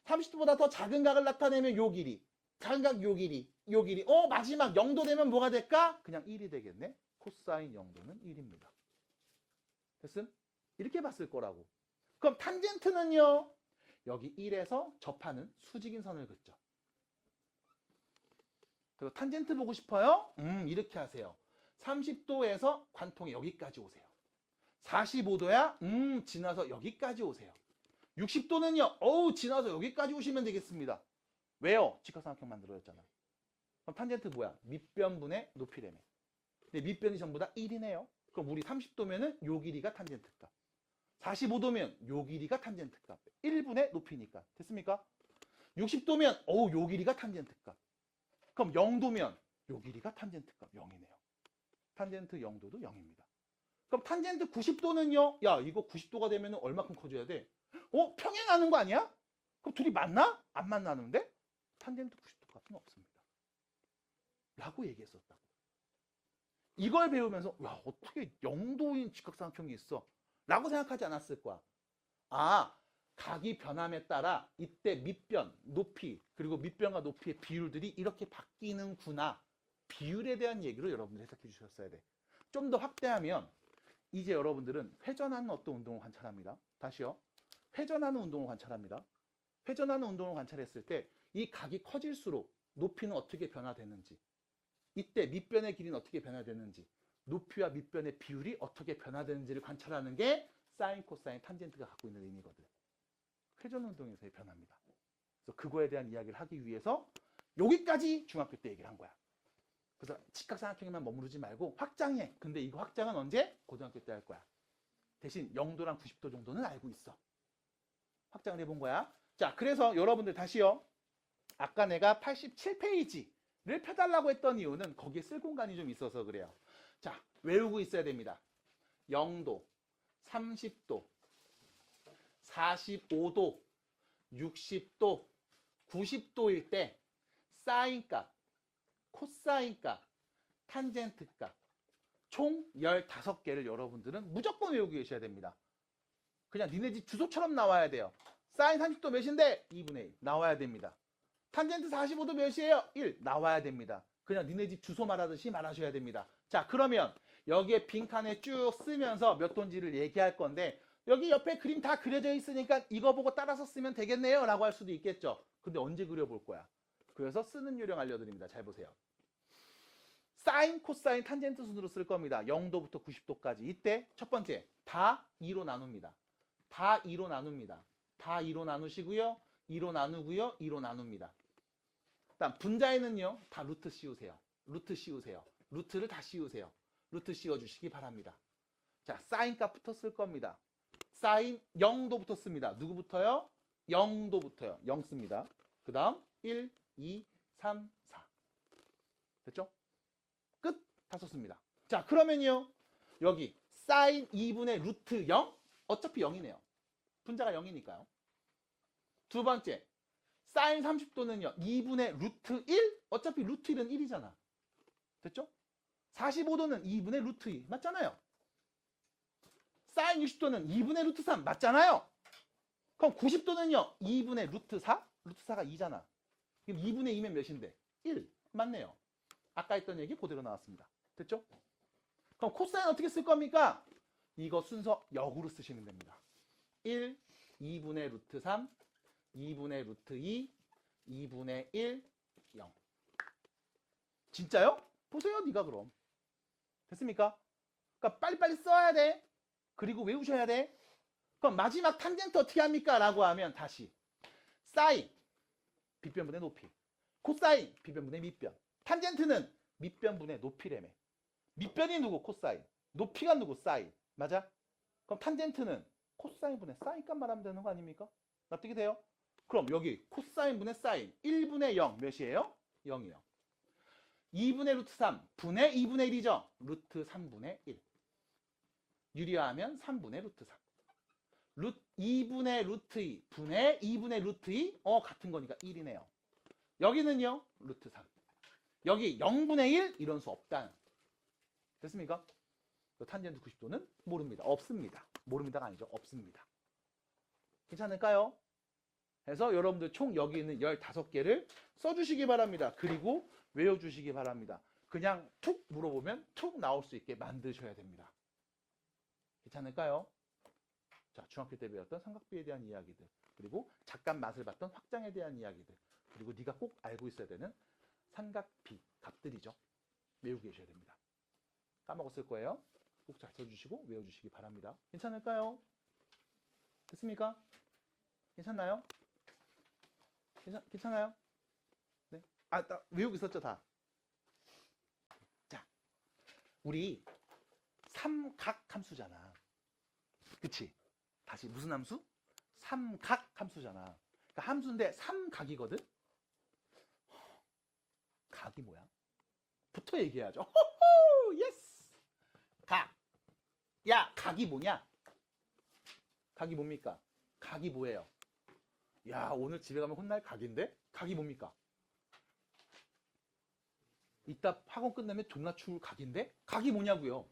30도보다 더 작은 각을 나타내면 요 길이, 작은 각 요 길이, 요 길이. 마지막 0도 되면 뭐가 될까? 그냥 1이 되겠네. 코사인 0도는 1입니다. 됐음? 이렇게 봤을 거라고. 그럼 탄젠트는요. 여기 1에서 접하는 수직인 선을 긋죠. 그리고 탄젠트 보고 싶어요? 이렇게 하세요. 30도에서 관통이 여기까지 오세요. 45도야? 지나서 여기까지 오세요. 60도는요? 지나서 여기까지 오시면 되겠습니다. 왜요? 직각삼각형 만들어졌잖아. 그럼 탄젠트 뭐야? 밑변분의 높이래매. 근데 밑변이 전부 다 1이네요. 그럼 우리 30도면은 요 길이가 탄젠트 값. 45도면 요 길이가 탄젠트 값. 1분의 높이니까. 됐습니까? 60도면 요 길이가 탄젠트 값. 그럼 0도면 요 길이가 탄젠트 값 0이네요. 탄젠트 0도도 0입니다. 그럼 탄젠트 90도는요? 야, 이거 90도가 되면 얼마큼 커져야 돼? 평행하는 거 아니야? 그럼 둘이 만나? 안 만나는데? 탄젠트 90도 값은 없습니다. 라고 얘기했었다고. 이걸 배우면서 야, 어떻게 0도인 직각삼각형이 있어? 라고 생각하지 않았을 거야. 각이 변함에 따라 이때 밑변, 높이, 그리고 밑변과 높이의 비율들이 이렇게 바뀌는구나. 비율에 대한 얘기로 여러분들 해석해 주셨어야 돼. 좀 더 확대하면 이제 여러분들은 회전하는 어떤 운동을 관찰합니다. 다시요. 회전하는 운동을 관찰합니다. 회전하는 운동을 관찰했을 때 이 각이 커질수록 높이는 어떻게 변화되는지, 이때 밑변의 길이는 어떻게 변화되는지, 높이와 밑변의 비율이 어떻게 변화되는지를 관찰하는 게 사인, 코사인, 탄젠트가 갖고 있는 의미거든. 회전 운동에서의 변화입니다. 그래서 그거에 대한 이야기를 하기 위해서 여기까지 중학교 때 얘기를 한 거야. 그래서 직각삼각형에만 머무르지 말고 확장해. 근데 이거 확장은 언제? 고등학교 때 할 거야. 대신 0도랑 90도 정도는 알고 있어. 확장을 해본 거야. 자, 그래서 여러분들 다시요. 아까 내가 87페이지를 펴달라고 했던 이유는 거기에 쓸 공간이 좀 있어서 그래요. 자, 외우고 있어야 됩니다. 0도, 30도, 45도, 60도, 90도일 때 사인값, 코사인값, 탄젠트값 총 15개를 여러분들은 무조건 외우고 계셔야 됩니다. 그냥 니네 집 주소처럼 나와야 돼요. 사인 30도 몇인데? 2분의 1 나와야 됩니다. 탄젠트 45도 몇이에요? 1 나와야 됩니다. 그냥 니네 집 주소 말하듯이 말하셔야 됩니다. 자, 그러면 여기에 빈칸에 쭉 쓰면서 몇 도인지를 얘기할 건데 여기 옆에 그림 다 그려져 있으니까 이거 보고 따라서 쓰면 되겠네요 라고 할 수도 있겠죠. 근데 언제 그려볼 거야? 그래서 쓰는 요령 알려드립니다. 잘 보세요. 사인, 코사인, 탄젠트 순으로 쓸 겁니다. 0도부터 90도까지. 이때 첫 번째 다 2로 나눕니다. 다 2로 나눕니다. 다 2로 나누시고요. 2로 나누고요. 2로 나눕니다. 다음 분자에는요. 다 루트 씌우세요. 루트 씌우세요. 루트를 다 씌우세요. 루트 씌워주시기 바랍니다. 자, 사인 값부터 쓸 겁니다. 사인 0도부터 씁니다. 누구부터요? 0도부터요. 0 씁니다. 그 다음 1, 2, 3, 4. 됐죠? 끝. 다 썼습니다. 자, 그러면요. 여기 사인 2분의 루트 0? 어차피 0이네요. 분자가 0이니까요. 두 번째. 사인 30도는요. 2분의 루트 1? 어차피 루트 1은 1이잖아. 됐죠? 45도는 2분의 루트 2. 맞잖아요. 사인 60도는 2분의 루트 3. 맞잖아요. 그럼 90도는요. 2분의 루트 4? 루트 4가 2잖아. 그럼 2분의 2면 몇인데? 1. 맞네요. 아까 했던 얘기 그대로 나왔습니다. 됐죠? 그럼 코사인 어떻게 쓸 겁니까? 이거 순서 역으로 쓰시면 됩니다. 1, 2분의 루트 3, 2분의 루트 2, 2분의 1, 0. 진짜요? 보세요, 네가 그럼. 됐습니까? 그러니까 빨리빨리 써야 돼. 그리고 외우셔야 돼. 그럼 마지막 탄젠트 어떻게 합니까? 라고 하면 다시 사인, 빗변분의 높이. 코사인, 빗변분의 밑변. 탄젠트는 밑변분의 높이래매. 밑변이 누구? 코사인. 높이가 누구? 사인. 맞아? 그럼 탄젠트는 코사인분의 사인값 말하면 되는 거 아닙니까? 납득이 돼요? 그럼 여기 코사인분의 사인 1분의 0 몇이에요? 0이요. 2분의 루트 3 분의 2분의 1이죠? 루트 3분의 1. 유리화하면 3분의 루트 3. 2분의 루트 2 분의 2분의 루트 2 같은 거니까 1이네요. 여기는요 루트 3. 여기 0분의 1 이런 수 없다. 됐습니까? 탄젠트 90도는 모릅니다. 없습니다. 모릅니다가 아니죠. 없습니다. 괜찮을까요? 그래서 여러분들 총 여기 있는 15개를 써주시기 바랍니다. 그리고 외워주시기 바랍니다. 그냥 툭 물어보면 툭 나올 수 있게 만드셔야 됩니다. 괜찮을까요? 자, 중학교 때 배웠던 삼각비에 대한 이야기들, 그리고 잠깐 맛을 봤던 확장에 대한 이야기들, 그리고 네가 꼭 알고 있어야 되는 삼각비 값들이죠. 외우고 계셔야 됩니다. 까먹었을 거예요. 꼭 잘 써주시고 외워주시기 바랍니다. 괜찮을까요? 됐습니까? 괜찮나요? 괜찮아요? 네. 외우고 있었죠, 다? 자, 우리 삼각 함수잖아. 그치? 다시 무슨 함수? 삼각 함수잖아. 그러니까 함수인데 삼각이거든? 각이 뭐야? 부터 얘기해야죠. 호호! 예스! 각. 야, 각이 뭐냐? 각이 뭡니까? 각이 뭐예요? 야, 오늘 집에 가면 혼날 각인데? 각이 뭡니까? 이따 학원 끝나면 존나 추울 각인데? 각이 뭐냐고요?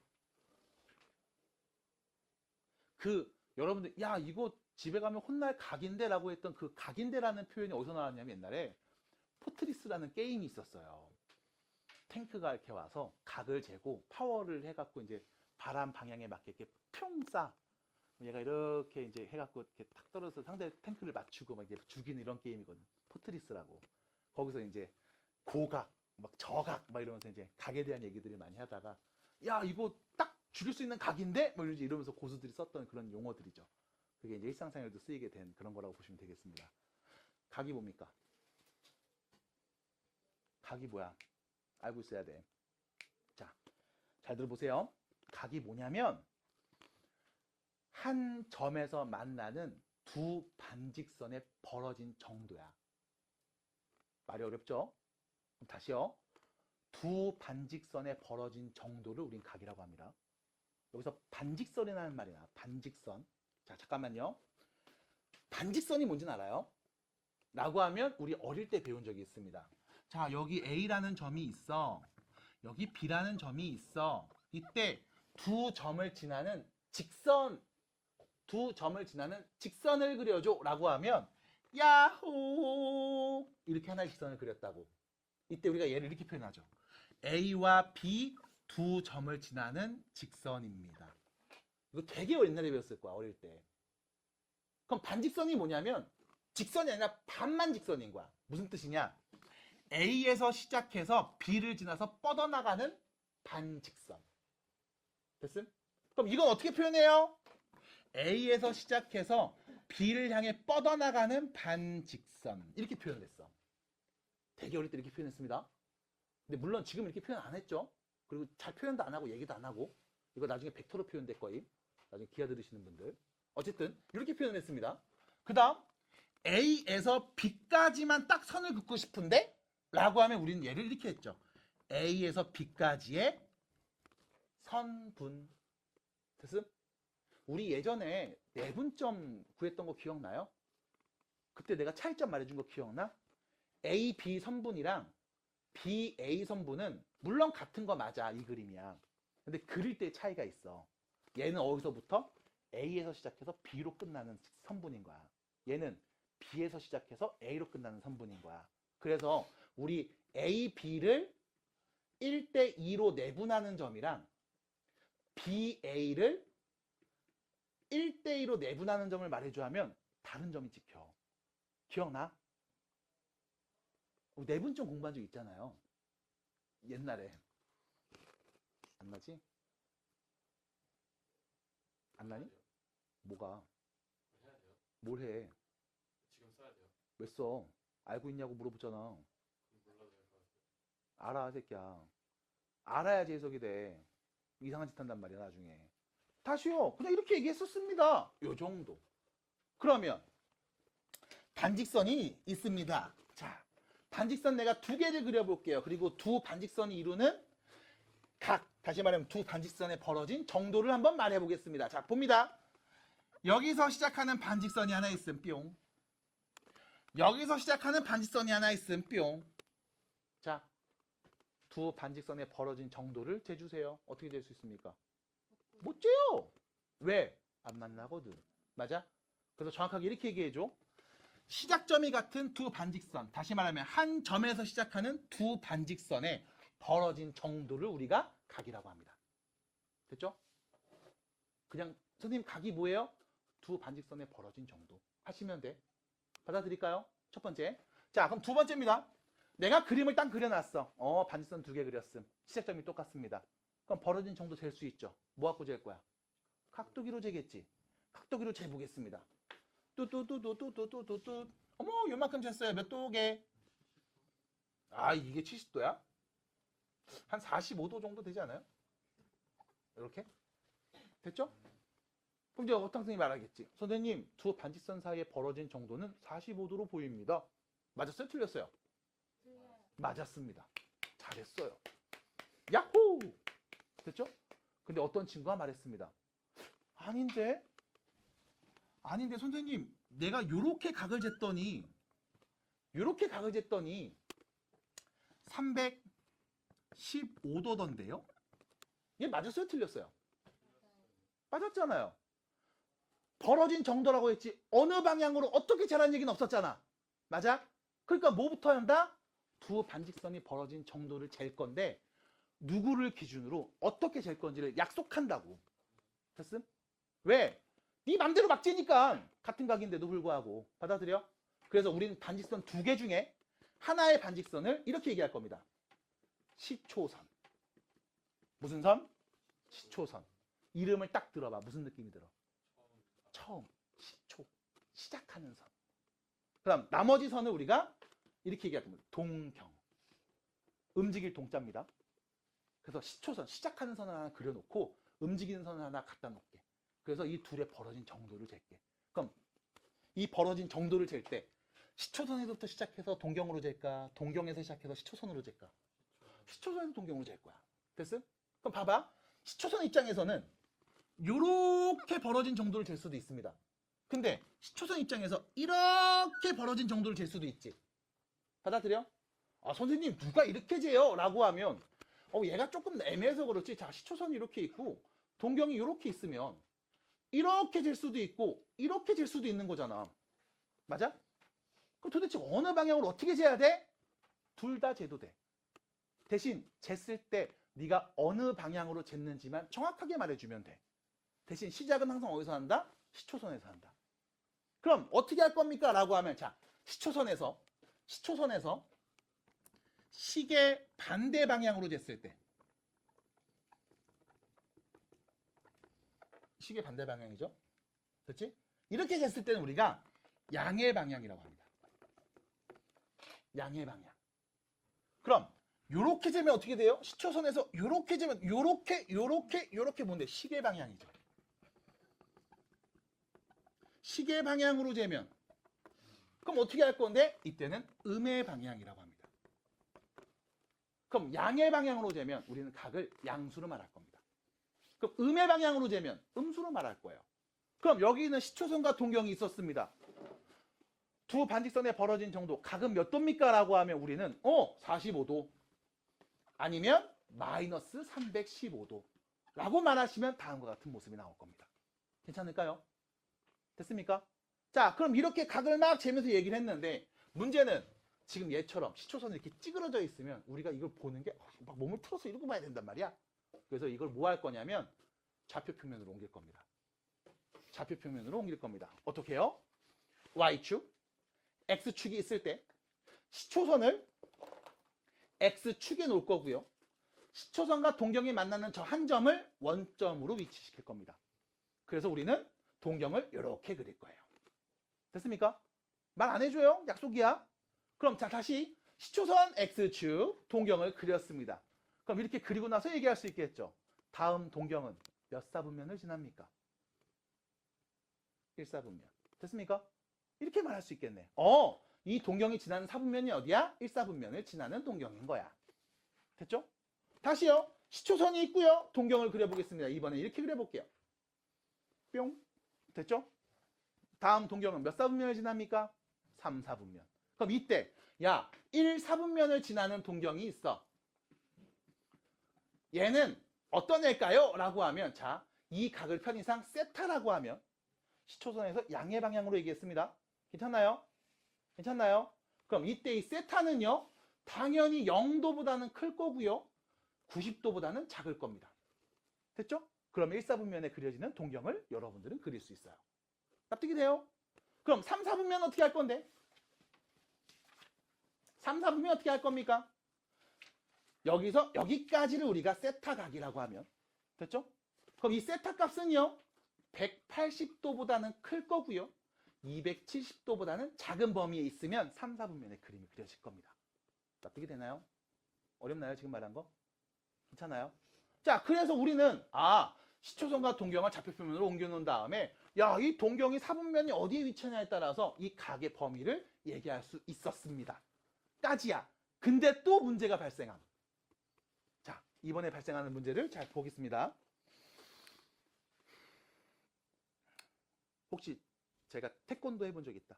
여러분들, 야, 이거 집에 가면 혼날 각인데? 라고 했던 그 각인데라는 표현이 어디서 나왔냐면 옛날에 포트리스라는 게임이 있었어요. 탱크가 이렇게 와서 각을 재고 파워를 해갖고 이제 바람 방향에 맞게 이렇게 평 쏴. 얘가 이렇게 이제 해갖고 이렇게 탁 떨어져서 상대 탱크를 맞추고 막 이제 죽이는 이런 게임이거든. 포트리스라고. 거기서 이제 고각, 막 저각, 막 이러면서 이제 각에 대한 얘기들을 많이 하다가 야, 이거 딱 죽일 수 있는 각인데? 뭐 이러면서 고수들이 썼던 그런 용어들이죠. 그게 이제 일상생활에도 쓰이게 된 그런 거라고 보시면 되겠습니다. 각이 뭡니까? 각이 뭐야? 알고 있어야 돼. 자, 잘 들어보세요. 각이 뭐냐면 한 점에서 만나는 두 반직선의 벌어진 정도야. 말이 어렵죠? 그럼 다시요. 두 반직선의 벌어진 정도를 우린 각이라고 합니다. 여기서 반직선이라는 말이 나와. 반직선. 자, 잠깐만요. 반직선이 뭔지는 알아요? 라고 하면 우리 어릴 때 배운 적이 있습니다. 자, 여기 A라는 점이 있어. 여기 B라는 점이 있어. 이때 두 점을 지나는 직선, 두 점을 지나는 직선을 그려줘 라고 하면 야호! 이렇게 하나의 직선을 그렸다고. 이때 우리가 얘를 이렇게 표현하죠. A와 B 두 점을 지나는 직선입니다. 이거 되게 옛날에 배웠을 거야, 어릴 때. 그럼 반직선이 뭐냐면 직선이 아니라 반만 직선인 거야. 무슨 뜻이냐? A에서 시작해서 B를 지나서 뻗어나가는 반직선. 됐음? 그럼 이건 어떻게 표현해요? A에서 시작해서 B를 향해 뻗어나가는 반직선. 이렇게 표현했어. 되게 어릴 때 이렇게 표현했습니다. 근데 물론 지금 이렇게 표현 안 했죠. 그리고 잘 표현도 안 하고 얘기도 안 하고 이거 나중에 벡터로 표현될 거임. 나중에 기하 들으시는 분들. 어쨌든 이렇게 표현했습니다. 그 다음 A에서 B까지만 딱 선을 긋고 싶은데 라고 하면 우리는 얘를 이렇게 했죠. A에서 B까지의 선분. 됐음? 우리 예전에 내분점 구했던 거 기억나요? 그때 내가 차이점 말해준 거 기억나? A, B 선분이랑 B, A 선분은 물론 같은 거 맞아. 이 그림이야. 근데 그릴 때 차이가 있어. 얘는 어디서부터? A에서 시작해서 B로 끝나는 선분인 거야. 얘는 B에서 시작해서 A로 끝나는 선분인 거야. 그래서 우리 A, B를 1대2로 내분하는 점이랑 B, A를 1대2로 내분하는 점을 말해줘 하면 다른 점이 찍혀. 기억나? 내분점 공부한 적 있잖아요. 옛날에. 안 나지? 안 나니? 뭐가? 뭘 해? 지금 써야 돼요. 왜 써? 알고 있냐고 물어보잖아. 몰라도 될 것 같아요. 알아, 새끼야. 알아야지 해석이 돼. 이상한 짓 한단 말이야, 나중에. 다시요. 그냥 이렇게 얘기했었습니다. 요 정도. 그러면 반직선이 있습니다. 자, 반직선 내가 두 개를 그려볼게요. 그리고 두 반직선이 이루는 각, 다시 말하면 두 반직선에 벌어진 정도를 한번 말해보겠습니다. 자, 봅니다. 여기서 시작하는 반직선이 하나 있음, 뿅. 여기서 시작하는 반직선이 하나 있음, 뿅. 자, 두 반직선에 벌어진 정도를 재주세요. 어떻게 될 수 있습니까? 못 재요. 왜? 안 만나거든. 맞아? 그래서 정확하게 이렇게 얘기해줘. 시작점이 같은 두 반직선, 다시 말하면 한 점에서 시작하는 두 반직선에 벌어진 정도를 우리가 각이라고 합니다. 됐죠? 그냥 선생님 각이 뭐예요? 두 반직선의 벌어진 정도 하시면 돼. 받아들일까요? 첫 번째. 자, 그럼 두 번째입니다. 내가 그림을 딱 그려놨어. 반직선 두 개 그렸음. 시작점이 똑같습니다. 그럼 벌어진 정도 잴 수 있죠. 뭐 갖고 잴 거야? 각도기로 재겠지. 각도기로 재보겠습니다. 뚜뚜뚜뚜뚜뚜뚜뚜. 어머, 요만큼 쟀어요. 몇 도게? 아, 이게 70도야? 한 45도 정도 되지 않아요? 이렇게? 됐죠? 그럼 이제 어떤 선생님이 말하겠지. 선생님, 두 반직선 사이에 벌어진 정도는 45도로 보입니다. 맞았어요? 틀렸어요? 맞았습니다. 잘했어요. 야호! 됐죠? 근데 어떤 친구가 말했습니다. 아닌데 선생님, 내가 요렇게 각을 쟀더니 315도던데요? 얘 맞았어요? 틀렸어요? 맞았잖아요. 벌어진 정도라고 했지 어느 방향으로 어떻게 재라는 얘기는 없었잖아. 맞아? 그러니까 뭐부터 한다? 두 반직선이 벌어진 정도를 잴 건데 누구를 기준으로 어떻게 잴 건지를 약속한다고. 됐음? 왜? 네 맘대로 막 재니까 같은 각인데도 불구하고. 받아들여? 그래서 우리는 반직선 두 개 중에 하나의 반직선을 이렇게 얘기할 겁니다. 시초선. 무슨 선? 시초선. 이름을 딱 들어봐. 무슨 느낌이 들어? 처음. 시초. 시작하는 선. 그다음 나머지 선을 우리가 이렇게 얘기할 겁니다. 동경. 움직일 동자입니다. 그래서 시초선, 시작하는 선을 하나 그려놓고 움직이는 선을 하나 갖다 놓을게. 그래서 이 둘의 벌어진 정도를 잴게. 그럼 이 벌어진 정도를 잴 때 시초선에서부터 시작해서 동경으로 잴까? 동경에서 시작해서 시초선으로 잴까? 시초선에서 동경으로 잴 거야. 됐음? 그럼 봐봐. 시초선 입장에서는 이렇게 벌어진 정도를 잴 수도 있습니다. 근데 시초선 입장에서 이렇게 벌어진 정도를 잴 수도 있지. 받아들여? 아, 선생님 누가 이렇게 재요? 라고 하면 얘가 조금 애매해서 그렇지. 자, 시초선이 이렇게 있고 동경이 이렇게 있으면 이렇게 잴 수도 있고 이렇게 잴 수도 있는 거잖아. 맞아? 그럼 도대체 어느 방향으로 어떻게 재야 돼? 둘 다 재도 돼. 대신 쟀을 때 네가 어느 방향으로 쟀는지만 정확하게 말해주면 돼. 대신 시작은 항상 어디서 한다? 시초선에서 한다. 그럼 어떻게 할 겁니까? 라고 하면 자, 시초선에서 시계 반대 방향으로 쟀을 때 시계 반대 방향이죠. 그렇지? 이렇게 쟀을 때는 우리가 양의 방향이라고 합니다. 양의 방향. 그럼 요렇게 재면 어떻게 돼요? 시초선에서 요렇게 재면 요렇게 뭔데? 시계 방향이죠. 시계 방향으로 재면 그럼 어떻게 할 건데? 이때는 음의 방향이라고 합니다. 그럼 양의 방향으로 재면 우리는 각을 양수로 말할 겁니다. 그럼 음의 방향으로 재면 음수로 말할 거예요. 그럼 여기는 시초선과 동경이 있었습니다. 두 반직선에 벌어진 정도 각은 몇 도입니까? 라고 하면 우리는 45도 아니면 마이너스 315도 라고 말하시면 다음과 같은 모습이 나올 겁니다. 괜찮을까요? 됐습니까? 자, 그럼 이렇게 각을 막 재면서 얘기를 했는데 문제는 지금 얘처럼 시초선이 이렇게 찌그러져 있으면 우리가 이걸 보는 게 막 몸을 풀어서 이러고 봐야 된단 말이야. 그래서 이걸 뭐 할 거냐면 좌표평면으로 옮길 겁니다. 좌표평면으로 옮길 겁니다. 어떻게 해요? Y축, X축이 있을 때 시초선을 X축에 놓을 거고요. 시초선과 동경이 만나는 저 한 점을 원점으로 위치시킬 겁니다. 그래서 우리는 동경을 이렇게 그릴 거예요. 됐습니까? 말 안 해줘요? 약속이야. 그럼 자, 다시 시초선 X축 동경을 그렸습니다. 그럼 이렇게 그리고 나서 얘기할 수 있겠죠. 다음 동경은 몇 사분면을 지납니까? 1사분면. 됐습니까? 이렇게 말할 수 있겠네. 이 동경이 지나는 사분면이 어디야? 1사분면을 지나는 동경인 거야. 됐죠? 다시요. 시초선이 있고요. 동경을 그려보겠습니다. 이번에 이렇게 그려볼게요. 뿅. 됐죠? 다음 동경은 몇 사분면을 지납니까? 3사분면. 그럼 이때 1사분면을 지나는 동경이 있어. 얘는 어떤 애일까요? 라고 하면 자, 이 각을 편의상 세타라고 하면 시초선에서 양의 방향으로 얘기했습니다. 괜찮나요? 괜찮나요? 그럼 이때 이 세타는요. 당연히 0도보다는 클 거고요. 90도보다는 작을 겁니다. 됐죠? 그럼 1사분면에 그려지는 동경을 여러분들은 그릴 수 있어요. 납득이 돼요? 그럼 3, 4분면 어떻게 할 건데? 3, 4분면 어떻게 할 겁니까? 여기서 여기까지를 우리가 세타 각이라고 하면 됐죠? 그럼 이 세타 값은요 180도보다는 클 거고요 270도보다는 작은 범위에 있으면 3, 4분면의 그림이 그려질 겁니다. 납득이 되나요? 어렵나요? 지금 말한 거? 괜찮아요? 자, 그래서 우리는 시초선과 동경을 좌표표면으로 옮겨놓은 다음에 야, 이 동경이 4분면이 어디에 위치하냐에 따라서 이 각의 범위를 얘기할 수 있었습니다. 까지야. 근데 또 문제가 발생함. 자, 이번에 발생하는 문제를 잘 보겠습니다. 혹시 제가 태권도 해본 적 있다?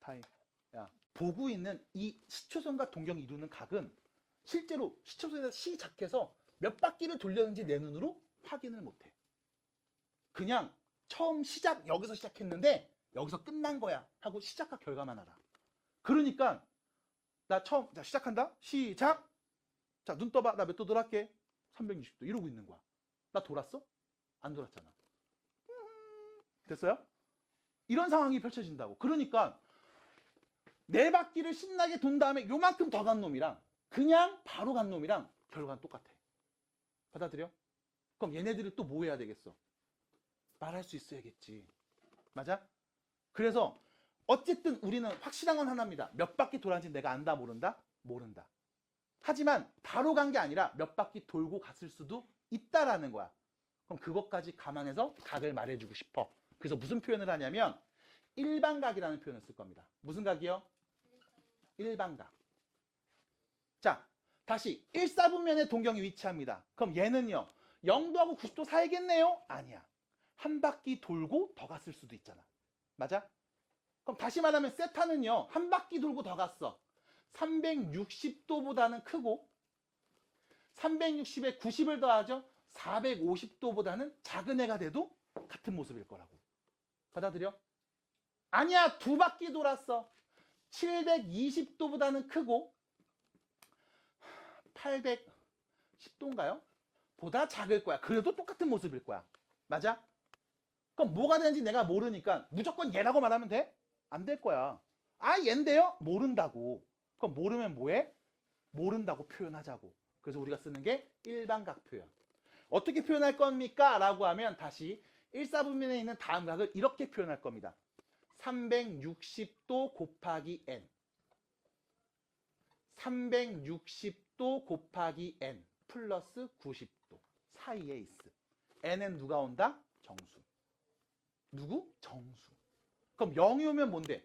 타임. 야, 보고 있는 이 시초선과 동경이 이루는 각은 실제로 시초선에서 시작해서 몇 바퀴를 돌렸는지 내 눈으로 확인을 못해. 그냥 처음 여기서 시작했는데 여기서 끝난 거야 하고 시작과 결과만 알아. 그러니까 나 처음 시작한다. 시작. 자, 눈 떠봐. 나 몇 도 돌았게? 360도 이러고 있는 거야. 나 돌았어? 안 돌았잖아. 됐어요? 이런 상황이 펼쳐진다고. 그러니까 네 바퀴를 신나게 돈 다음에 요만큼 더 간 놈이랑 그냥 바로 간 놈이랑 결과는 똑같아. 받아들여? 그럼 얘네들이 또 뭐 해야 되겠어? 말할 수 있어야겠지. 맞아? 그래서 어쨌든 우리는 확실한 건 하나입니다. 몇 바퀴 돌았는지 내가 안다 모른다? 모른다. 하지만 바로 간 게 아니라 몇 바퀴 돌고 갔을 수도 있다라는 거야. 그럼 그것까지 감안해서 각을 말해주고 싶어. 그래서 무슨 표현을 하냐면 일반각이라는 표현을 쓸 겁니다. 무슨 각이요? 일반각. 자, 다시 1, 4분면에 동경이 위치합니다. 그럼 얘는요. 0도하고 90도 사이겠네요? 아니야. 한 바퀴 돌고 더 갔을 수도 있잖아. 맞아? 그럼 다시 말하면 세타는요. 한 바퀴 돌고 더 갔어. 360도보다는 크고 360에 90을 더하죠. 450도보다는 작은 애가 돼도 같은 모습일 거라고. 받아들여? 아니야. 두 바퀴 돌았어. 720도보다는 크고 810도인가요? 보다 작을 거야. 그래도 똑같은 모습일 거야. 맞아? 그럼 뭐가 되는지 내가 모르니까 무조건 얘라고 말하면 돼? 안 될 거야. 얘인데요? 모른다고. 그럼 모르면 뭐해? 모른다고 표현하자고. 그래서 우리가 쓰는 게 일반각 표현. 어떻게 표현할 겁니까? 라고 하면 다시 1, 4분면에 있는 다음 각을 이렇게 표현할 겁니다. 360도 곱하기 n 360도 곱하기 n 플러스 90도 사이에 있어. n은 누가 온다? 정수. 누구? 정수. 그럼 0이 오면 뭔데?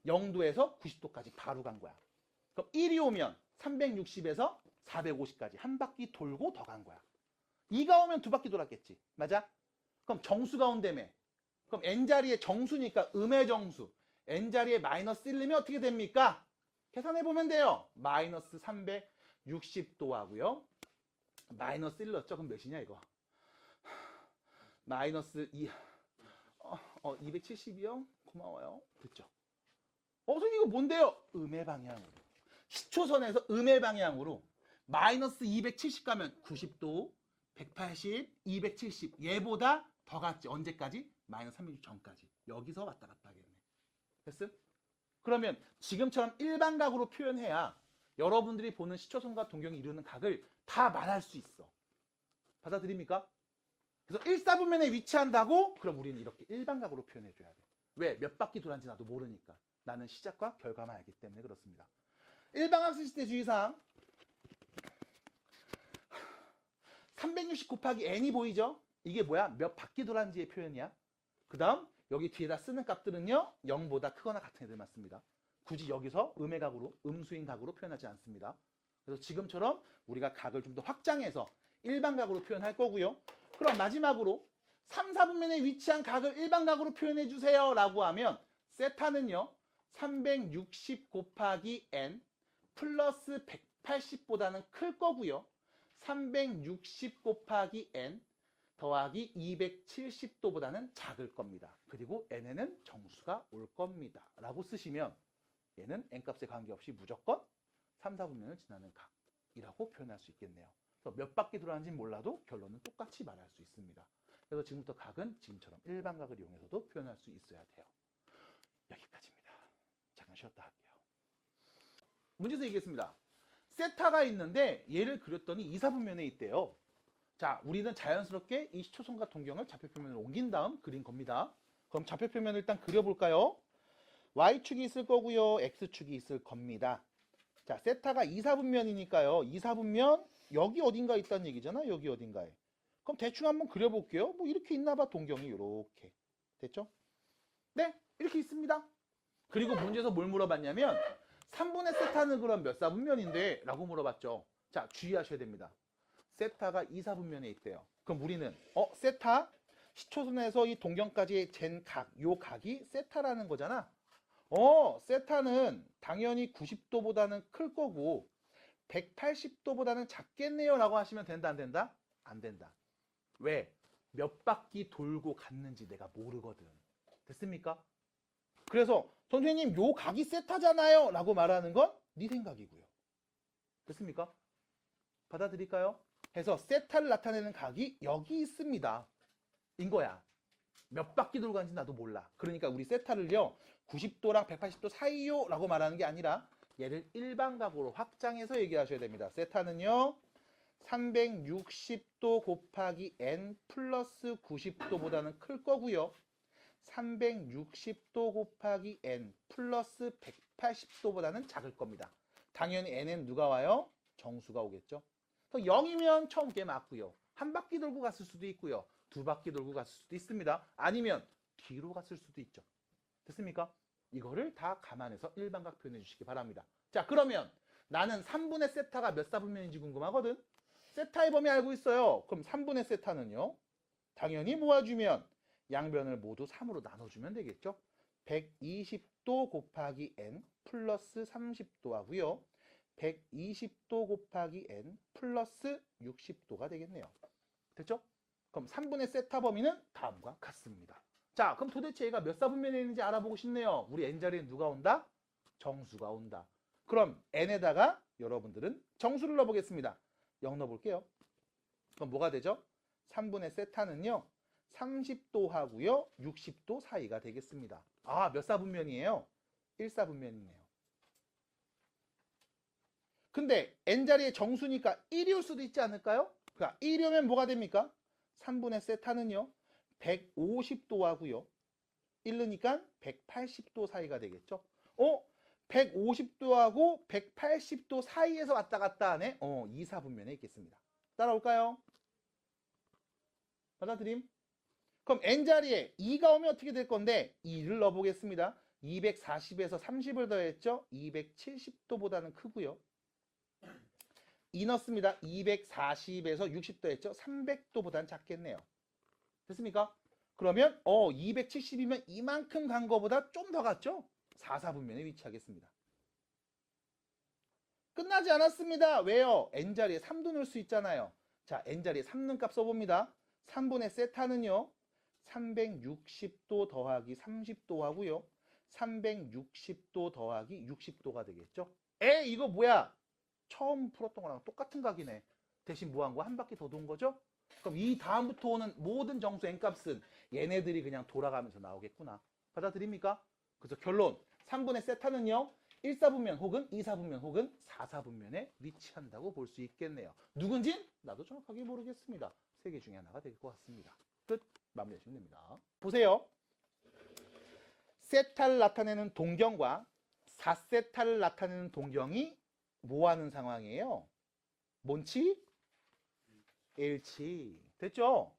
0도에서 90도까지 바로 간 거야. 그럼 1이 오면 360에서 450까지 한 바퀴 돌고 더 간 거야. 2가 오면 두 바퀴 돌았겠지. 맞아? 그럼 정수가 온다며. 그럼 n자리에 정수니까 음의 정수. n자리에 마이너스 1 넣으면 어떻게 됩니까? 계산해보면 돼요. 마이너스 360도 하고요. 마이너스 1 넣었죠? 그럼 몇이냐 이거? 마이너스 2. 270이요? 고마워요. 됐죠? 선생님 이거 뭔데요? 음의 방향으로. 시초선에서 음의 방향으로 마이너스 270 가면 90도, 180, 270 얘보다 더 갔지. 언제까지? 마이너스 360 전까지. 여기서 왔다 갔다 하겠네. 됐어? 그러면 지금처럼 일반각으로 표현해야 여러분들이 보는 시초선과 동경이 이루는 각을 다 말할 수 있어. 받아들입니까? 그래서 1, 4분면에 위치한다고? 그럼 우리는 이렇게 일반각으로 표현해줘야 돼. 왜? 몇 바퀴 돌았는지 나도 모르니까. 나는 시작과 결과만 알기 때문에 그렇습니다. 일반각 쓰실 때 주의사항 360 곱하기 n이 보이죠? 이게 뭐야? 몇 바퀴 돌았는지의 표현이야. 그 다음 여기 뒤에다 쓰는 값들은요 0보다 크거나 같은 애들만 씁니다. 굳이 여기서 음의 각으로 음수인 각으로 표현하지 않습니다. 그래서 지금처럼 우리가 각을 좀 더 확장해서 일반각으로 표현할 거고요. 그럼 마지막으로 3, 4분면에 위치한 각을 일반각으로 표현해 주세요 라고 하면 세타는요 360 곱하기 n 플러스 180보다는 클 거고요. 360 곱하기 n 더하기 270도보다는 작을 겁니다. 그리고 n에는 정수가 올 겁니다. 라고 쓰시면 얘는 n값에 관계없이 무조건 3, 4분면을 지나는 각이라고 표현할 수 있겠네요. 그래서 몇 바퀴 돌았는지 몰라도 결론은 똑같이 말할 수 있습니다. 그래서 지금부터 각은 지금처럼 일반각을 이용해서도 표현할 수 있어야 돼요. 여기까지입니다. 잠깐 쉬었다 할게요. 문제에서 얘기했습니다. 세타가 있는데 얘를 그렸더니 이사분면에 있대요. 자, 우리는 자연스럽게 이 시초선과 동경을 좌표표면으로 옮긴 다음 그린 겁니다. 그럼 좌표표면을 일단 그려볼까요? Y축이 있을 거고요. X축이 있을 겁니다. 자, 세타가 이사분면이니까요. 이사분면 여기 어딘가 있다는 얘기잖아. 여기 어딘가에. 그럼 대충 한번 그려볼게요. 뭐 이렇게 있나봐. 동경이 이렇게. 됐죠? 네, 이렇게 있습니다. 그리고 문제에서 뭘 물어봤냐면 3분의 세타는 그럼 몇 사분면인데? 라고 물어봤죠. 자, 주의하셔야 됩니다. 세타가 이사분면에 있대요. 그럼 우리는 세타 시초선에서 이 동경까지 잰 각, 요 각이 세타라는 거잖아. 세타는 당연히 90도보다는 클 거고 180도보다는 작겠네요 라고 하시면 된다 안 된다? 안 된다. 왜? 몇 바퀴 돌고 갔는지 내가 모르거든. 됐습니까? 그래서 선생님 요 각이 세타잖아요 라고 말하는 건 네 생각이고요. 됐습니까? 받아들일까요? 해서 세타를 나타내는 각이 여기 있습니다. 인 거야. 몇 바퀴 돌고 갔는지 나도 몰라. 그러니까 우리 세타를요 90도랑 180도 사이요 라고 말하는 게 아니라 얘를 일반각으로 확장해서 얘기하셔야 됩니다. 세타는요 360도 곱하기 n 플러스 90도보다는 클 거고요. 360도 곱하기 n 플러스 180도보다는 작을 겁니다. 당연히 n은 누가 와요? 정수가 오겠죠. 0이면 처음 게 맞고요. 한 바퀴 돌고 갔을 수도 있고요. 두 바퀴 돌고 갔을 수도 있습니다. 아니면 뒤로 갔을 수도 있죠. 됐습니까? 이거를 다 감안해서 일반각 표현해 주시기 바랍니다. 자, 그러면 나는 3분의 세타가 몇 사분면인지 궁금하거든. 세타의 범위 알고 있어요. 그럼 3분의 세타는요. 당연히 모아주면 양변을 모두 3으로 나눠주면 되겠죠. 120도 곱하기 n 플러스 30도 하고요. 120도 곱하기 n 플러스 60도가 되겠네요. 됐죠? 그럼 3분의 세타 범위는 다음과 같습니다. 자, 그럼 도대체 얘가 몇 사분면에 있는지 알아보고 싶네요. 우리 n 자리에 누가 온다? 정수가 온다. 그럼 n에다가 여러분들은 정수를 넣어보겠습니다. 0 넣어볼게요. 그럼 뭐가 되죠? 3분의 세타는요. 30도 하고요. 60도 사이가 되겠습니다. 아, 몇 사분면이에요? 1사분면이네요. 근데 n자리에 정수니까 1이 올 수도 있지 않을까요? 그러니까 1이 오면 뭐가 됩니까? 3분의 세타는요. 150도 하고요. 1느니까 180도 사이가 되겠죠? 150도하고 180도 사이에서 왔다 갔다 하네? 2사분면에 있겠습니다. 따라올까요? 받아들임? 그럼 n자리에 2가 오면 어떻게 될 건데 2를 넣어보겠습니다. 240에서 30을 더했죠? 270도보다는 크고요. 2 넣습니다. 240에서 60 더했죠? 300도보다는 작겠네요. 됐습니까? 그러면 270이면 이만큼 간 거보다 좀 더 갔죠? 4사분면에 위치하겠습니다. 끝나지 않았습니다. 왜요? n자리에 3도 넣을 수 있잖아요. 자, n자리에 3는 값 써봅니다. 3분의 세타는요. 360도 더하기 30도 하고요. 360도 더하기 60도가 되겠죠? 이거 뭐야? 처음 풀었던 거랑 똑같은 각이네. 대신 뭐 한 거? 한 바퀴 더 돈 거죠? 그럼 이 다음부터 오는 모든 정수 n값은 얘네들이 그냥 돌아가면서 나오겠구나. 받아들입니까? 그래서 결론 3분의 세타는요. 1사분면 혹은 2사분면 혹은 4사분면에 위치한다고 볼 수 있겠네요. 누군진 나도 정확하게 모르겠습니다. 세 개 중에 하나가 될 것 같습니다. 끝. 마무리하시면 됩니다. 보세요. 세타를 나타내는 동경과 4세타를 나타내는 동경이 뭐하는 상황이에요? 뭔치? 일치. 됐죠?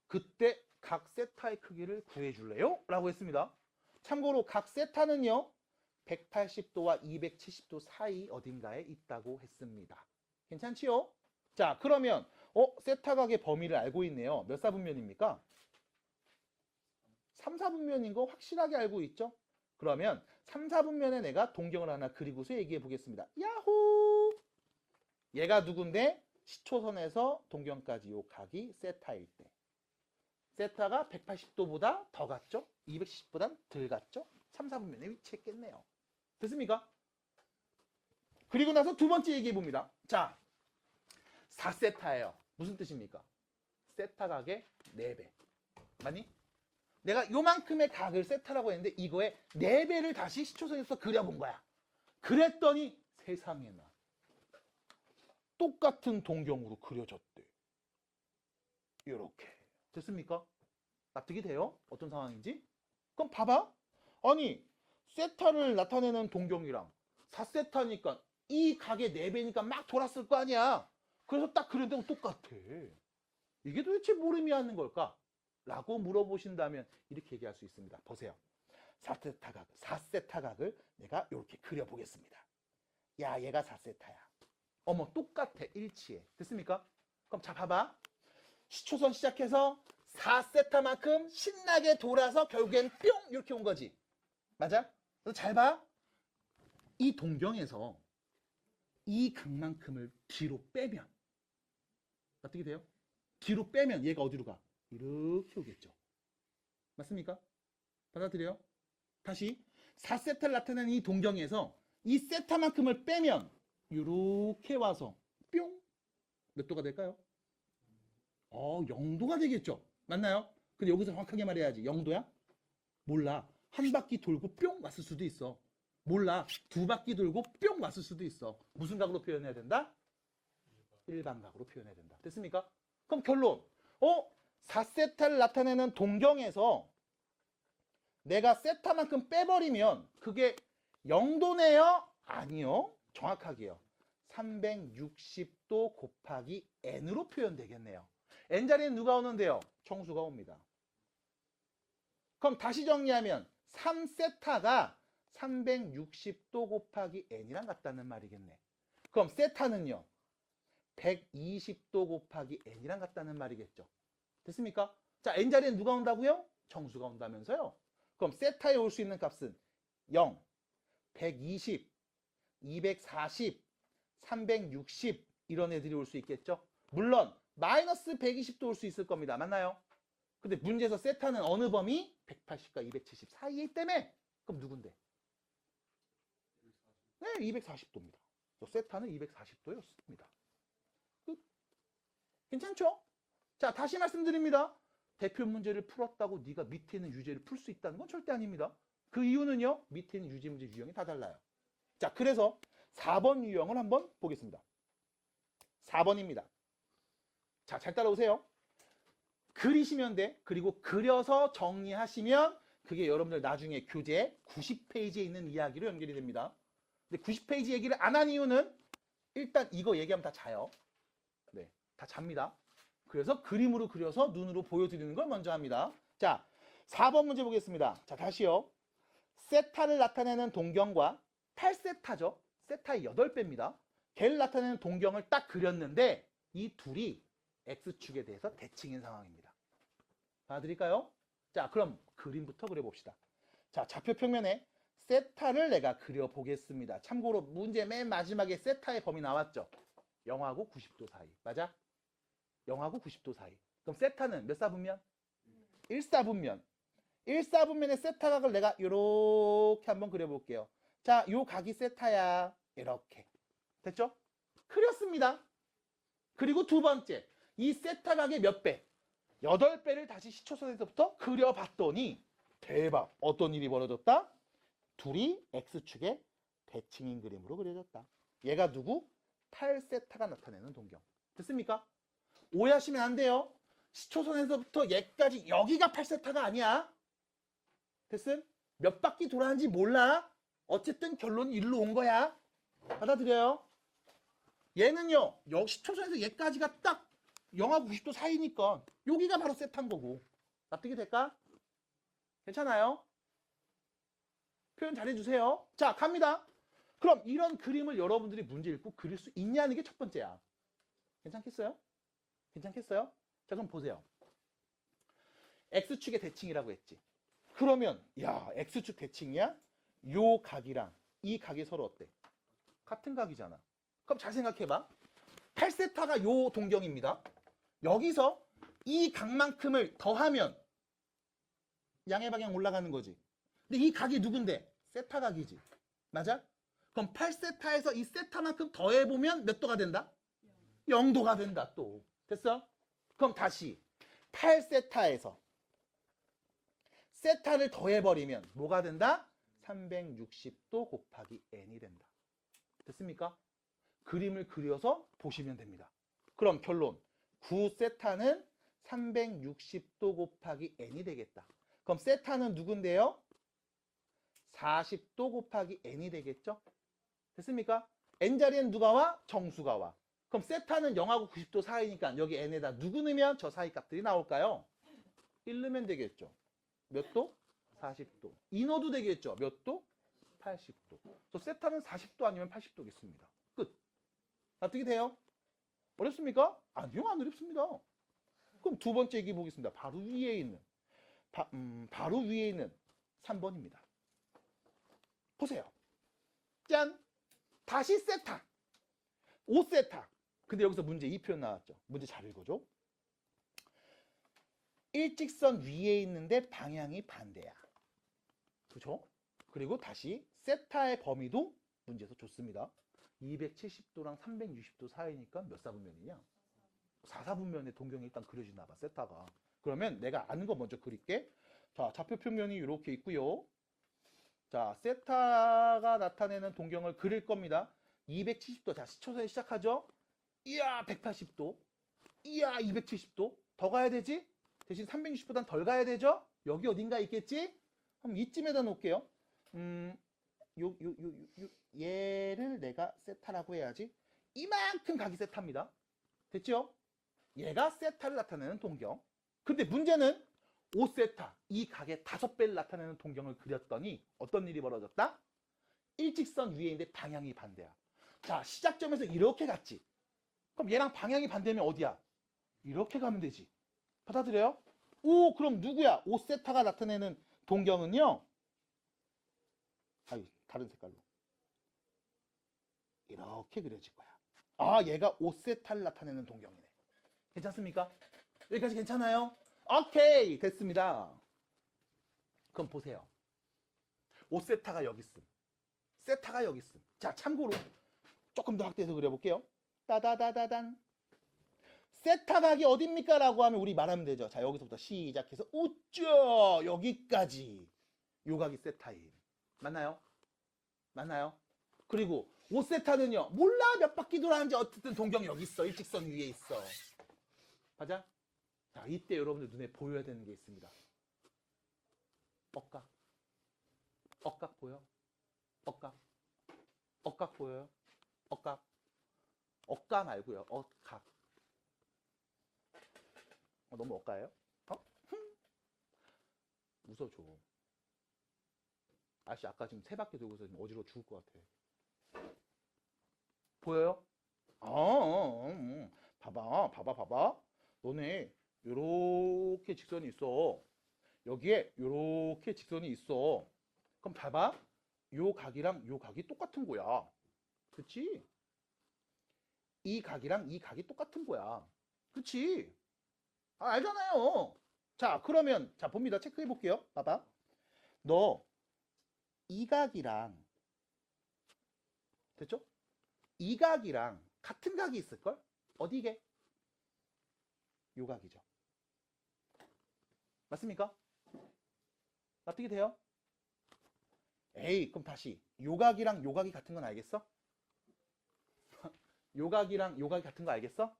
그때 각 세타의 크기를 구해줄래요? 라고 했습니다. 참고로 각 세타는요. 180도와 270도 사이 어딘가에 있다고 했습니다. 괜찮지요? 자, 그러면 세타각의 범위를 알고 있네요. 몇 사분면입니까? 3사분면인 거 확실하게 알고 있죠? 그러면 3사분면에 내가 동경을 하나 그리고서 얘기해 보겠습니다. 야호! 얘가 누군데? 시초선에서 동경까지 요 각이 세타일 때. 세타가 180도보다 더 갔죠? 270보단 덜 갔죠? 3, 4분면에 위치했겠네요. 됐습니까? 그리고 나서 두 번째 얘기해 봅니다. 자, 4세타예요. 무슨 뜻입니까? 세타 각의 4배. 맞니? 내가 요만큼의 각을 세타라고 했는데 이거에 4배를 다시 시초선에서 그려본 거야. 그랬더니 세상에나 똑같은 동경으로 그려졌대. 이렇게. 됐습니까? 납득이 돼요? 어떤 상황인지? 그럼 봐봐. 아니 세타를 나타내는 동경이랑 4세타니까 이 각의 4배니까 막 돌았을 거 아니야. 그래서 딱 그렸는데 똑같아. 이게 도대체 뭘 의미하는 걸까? 라고 물어보신다면 이렇게 얘기할 수 있습니다. 보세요. 4세타 각을 내가 이렇게 그려보겠습니다. 야, 얘가 4세타야. 어머, 똑같아. 일치해. 됐습니까? 그럼 자, 봐봐. 시초선 시작해서 4세타만큼 신나게 돌아서 결국엔 뿅! 이렇게 온 거지. 맞아? 그래서 잘 봐. 이 동경에서 이 각만큼을 뒤로 빼면 어떻게 돼요? 뒤로 빼면 얘가 어디로 가? 이렇게 오겠죠. 맞습니까? 받아들여요? 다시 4세타를 나타내는 이 동경에서 이 세타만큼을 빼면 이렇게 와서 뿅! 몇 도가 될까요? 0도가 되겠죠. 맞나요? 근데 여기서 정확하게 말해야지. 0도야? 몰라. 한 바퀴 돌고 뿅 왔을 수도 있어. 몰라. 2바퀴 돌고 뿅 왔을 수도 있어. 무슨 각으로 표현해야 된다? 일반각으로 표현해야 된다. 됐습니까? 그럼 결론. 4세타를 나타내는 동경에서 내가 세타만큼 빼버리면 그게 0도네요? 아니요. 정확하게요. 360도 곱하기 n으로 표현되겠네요. n 자리는 누가 오는데요? 정수가 옵니다. 그럼 다시 정리하면 3세타가 360도 곱하기 n이랑 같다는 말이겠네. 그럼 세타는요? 120도 곱하기 n이랑 같다는 말이겠죠. 됐습니까? 자, n 자리는 누가 온다고요? 정수가 온다면서요. 그럼 세타에 올 수 있는 값은 0, 120, 240, 360 이런 애들이 올 수 있겠죠. 물론 마이너스 120도 올 수 있을 겁니다. 맞나요? 근데 문제에서 세타는 어느 범위? 180과 270 사이이기 때문에 그럼 누군데? 네, 240도입니다. 세타는 240도였습니다. 끝. 괜찮죠? 자, 다시 말씀드립니다. 대표 문제를 풀었다고 네가 밑에 있는 유제를 풀 수 있다는 건 절대 아닙니다. 그 이유는요. 밑에 있는 유제 문제 유형이 다 달라요. 자, 그래서 4번 유형을 한번 보겠습니다. 4번입니다. 자, 잘 따라오세요. 그리시면 돼. 그리고 그려서 정리하시면 그게 여러분들 나중에 교재 90페이지에 있는 이야기로 연결이 됩니다. 근데 90페이지 얘기를 안 한 이유는 일단 이거 얘기하면 다 자요. 네, 다 잡니다. 그래서 그림으로 그려서 눈으로 보여드리는 걸 먼저 합니다. 자, 4번 문제 보겠습니다. 자, 다시요. 세타를 나타내는 동경과 8세타죠. 세타의 8배입니다. 걔를 나타내는 동경을 딱 그렸는데 이 둘이 X축에 대해서 대칭인 상황입니다. 봐드릴까요? 자, 그럼 그림부터 그려봅시다. 자, 좌표 평면에 세타를 내가 그려보겠습니다. 참고로 문제 맨 마지막에 세타의 범위 나왔죠? 0하고 90도 사이. 맞아? 0하고 90도 사이. 그럼 세타는 몇 사분면? 1사분면. 1사분면의 세타 각을 내가 이렇게 한번 그려볼게요. 자, 요 각이 세타야. 이렇게. 됐죠? 그렸습니다. 그리고 두 번째. 이 세타 각의 몇 배? 8배를 다시 시초선에서부터 그려봤더니 대박. 어떤 일이 벌어졌다? 둘이 X축에 대칭인 그림으로 그려졌다. 얘가 누구? 8세타가 나타내는 동경. 됐습니까? 오해하시면 안 돼요. 시초선에서부터 얘까지 여기가 8세타가 아니야. 됐음? 몇 바퀴 돌아는지 몰라. 어쨌든 결론은 일로 온 거야. 받아들여요? 얘는요. 시초선에서 얘까지가 딱 0하고 90도 사이니까 여기가 바로 세타인 거고. 납득이 될까? 괜찮아요? 표현 잘해주세요. 자, 갑니다. 그럼 이런 그림을 여러분들이 문제 읽고 그릴 수 있냐는 게 첫 번째야. 괜찮겠어요? 괜찮겠어요? 자, 그럼 보세요. X축의 대칭이라고 했지. 그러면 야, X축 대칭이야? 요 각이랑 이 각이 서로 어때? 같은 각이잖아. 그럼 잘 생각해봐. 8세타가 요 동경입니다. 여기서 이 각만큼을 더하면 양의 방향 올라가는 거지. 근데 이 각이 누군데? 세타 각이지. 맞아? 그럼 8세타에서 이 세타만큼 더해보면 몇 도가 된다? 0도가 된다 또. 됐어? 그럼 다시 8세타에서 세타를 더해버리면 뭐가 된다? 360도 곱하기 n이 된다. 됐습니까? 그림을 그려서 보시면 됩니다. 그럼 결론 9세타는 360도 곱하기 n이 되겠다. 그럼 세타는 누군데요? 40도 곱하기 n이 되겠죠? 됐습니까? n자리엔 누가 와? 정수가 와. 그럼 세타는 0하고 90도 사이니까 여기 n에다 누구 넣으면 저 사이 값들이 나올까요? 1 넣으면 되겠죠. 몇 도? 40도. 2 넣어도 되겠죠. 몇 도? 80도. 저 세타는 40도 아니면 80도겠습니다. 끝. 납득이 돼요? 어렵습니까? 아니요, 안 어렵습니다. 그럼 두 번째 얘기 보겠습니다. 바로 위에 있는 바로 위에 있는 3번입니다. 보세요. 짠! 다시 세타. 5세타. 근데 여기서 문제 이 표현 나왔죠. 문제 잘 읽어줘. 일직선 위에 있는데 방향이 반대야. 그죠? 그리고 다시 세타의 범위도 문제에서 줬습니다. 270도랑 360도 사이니까 몇 사분면이냐? 4사분면의 동경이 일단 그려지나 봐, 세타가. 그러면 내가 아는 거 먼저 그릴게. 자, 좌표 평면이 이렇게 있고요. 자, 세타가 나타내는 동경을 그릴 겁니다. 270도. 자, 시초선에 시작하죠? 이야, 180도. 이야, 270도. 더 가야 되지? 대신 360보단 덜 가야 되죠? 여기 어딘가 있겠지? 그럼 이쯤에다 놓을게요. 얘를 내가 세타라고 해야지. 이만큼 각이 세타입니다. 됐죠? 얘가 세타를 나타내는 동경. 근데 문제는 5세타, 이 각의 5배를 나타내는 동경을 그렸더니 어떤 일이 벌어졌다? 일직선 위에 있는데 방향이 반대야. 자, 시작점에서 이렇게 갔지. 그럼 얘랑 방향이 반대면 어디야? 이렇게 가면 되지. 받아들여요? 오, 그럼 누구야? 5세타가 나타내는 동경은요? 아유, 다른 색깔로. 이렇게 그려질 거야. 아, 얘가 5세타를 나타내는 동경이네. 괜찮습니까? 여기까지 괜찮아요? 오케이, 됐습니다. 그럼 보세요. 5세타가 여기 있음. 세타가 여기 있음. 자, 참고로 조금 더 확대해서 그려볼게요. 따다다다단. 세타 각이 어딥니까? 라고 하면 우리 말하면 되죠. 자, 여기서부터 시작해서 우쭈 여기까지. 요 각이 세타임. 맞나요? 맞나요? 그리고 5세타는요. 몰라 몇 바퀴 돌았는지 어쨌든 동경 여기 있어. 일직선 위에 있어. 맞아? 자, 이때 여러분들 눈에 보여야 되는 게 있습니다. 억각. 억각 보여? 억각. 억각 보여요? 억각. 억가 말고요. 억각. 너무 억가예요? 웃어줘. 아저씨 아까 지금 3바퀴 돌고서 지금 어지러워 죽을 것 같아. 보여요? 봐봐. 너네 요렇게 직선이 있어. 여기에 요렇게 직선이 있어. 그럼 봐봐. 요 각이랑 요 각이 똑같은 거야. 그치? 이 각이랑 이 각이 똑같은 거야. 그치? 아, 알잖아요. 자, 그러면 자 봅니다. 체크해 볼게요. 봐봐. 너 이 각이랑 됐죠? 이 각이랑 같은 각이 있을걸? 어디게? 요 각이죠. 맞습니까? 납득이 돼요? 에이, 그럼 다시 요 각이랑 요 각이 같은 건 알겠어? 요 각이랑 요 각이 같은 거 알겠어?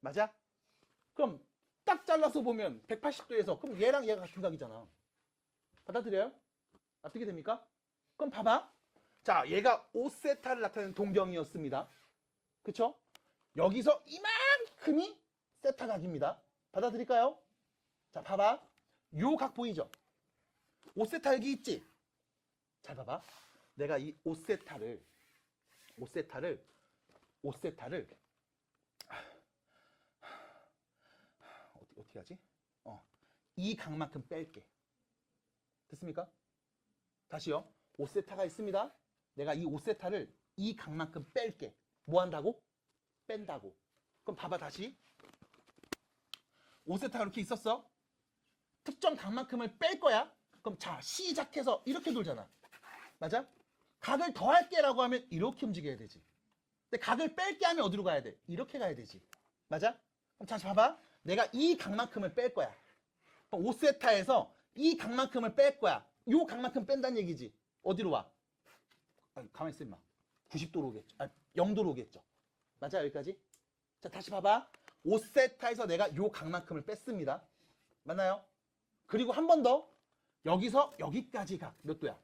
맞아? 그럼 딱 잘라서 보면 180도에서 그럼 얘랑 얘가 같은 각이잖아. 받아들여요? 납득이 됩니까? 그럼 봐봐. 자, 얘가 5세타를 나타내는 동경이었습니다. 그쵸? 여기서 이만큼이 세타 각입니다. 받아들일까요? 자, 봐봐. 요 각 보이죠? 5세타 여기 있지? 잘 봐봐. 내가 이 5세타를 어떻게 하지? 이 각만큼 뺄게. 됐습니까? 다시요. 5세타가 있습니다. 내가 이 5세타를 이 각만큼 뺄게. 뭐 한다고? 뺀다고. 그럼 봐봐 다시. 5세타가 이렇게 있었어. 특정 각만큼을 뺄 거야. 그럼 자, 시작해서 이렇게 돌잖아. 맞아? 각을 더할게 라고 하면 이렇게 움직여야 되지. 근데 각을 뺄게 하면 어디로 가야 돼? 이렇게 가야 되지. 맞아? 그럼 다시 봐봐. 내가 이 각만큼을 뺄 거야. 5세타에서 이 각만큼을 뺄 거야. 요 각만큼 뺀다는 얘기지. 어디로 와? 가만히 있어 임마. 90도로 오겠죠. 0도로 오겠죠. 맞아 여기까지? 자 다시 봐봐. 5세타에서 내가 요 각만큼을 뺐습니다. 맞나요? 그리고 한 번 더 여기서 여기까지 각 몇 도야?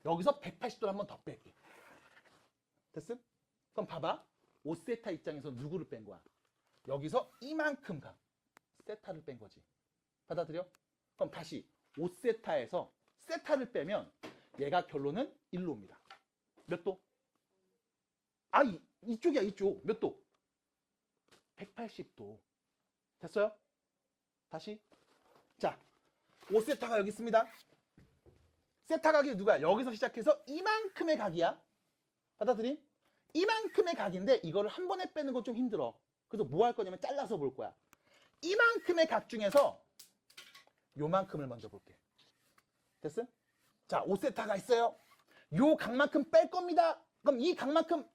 여기서 180도를 한 번 더 뺄게. 됐음? 그럼 봐봐. 5세타 입장에서 누구를 뺀 거야? 여기서 이만큼 각 세타를 뺀 거지. 받아들여? 그럼 다시 5세타에서 세타를 빼면 얘가 결론은 1로 옵니다. 몇 도? 이쪽이야 이쪽. 몇 도? 180도. 됐어요? 다시. 자, 5세타가 여기 있습니다. 세타 각이 누구야? 여기서 시작해서 이만큼의 각이야. 받아들임? 이만큼의 각인데 이거를 한 번에 빼는 건 좀 힘들어. 그래서 뭐 할 거냐면 잘라서 볼 거야. 이만큼의 각 중에서 요만큼을 먼저 볼게. 됐어? 자, 5세타가 있어요. 요 각만큼 뺄 겁니다. 그럼 이 각만큼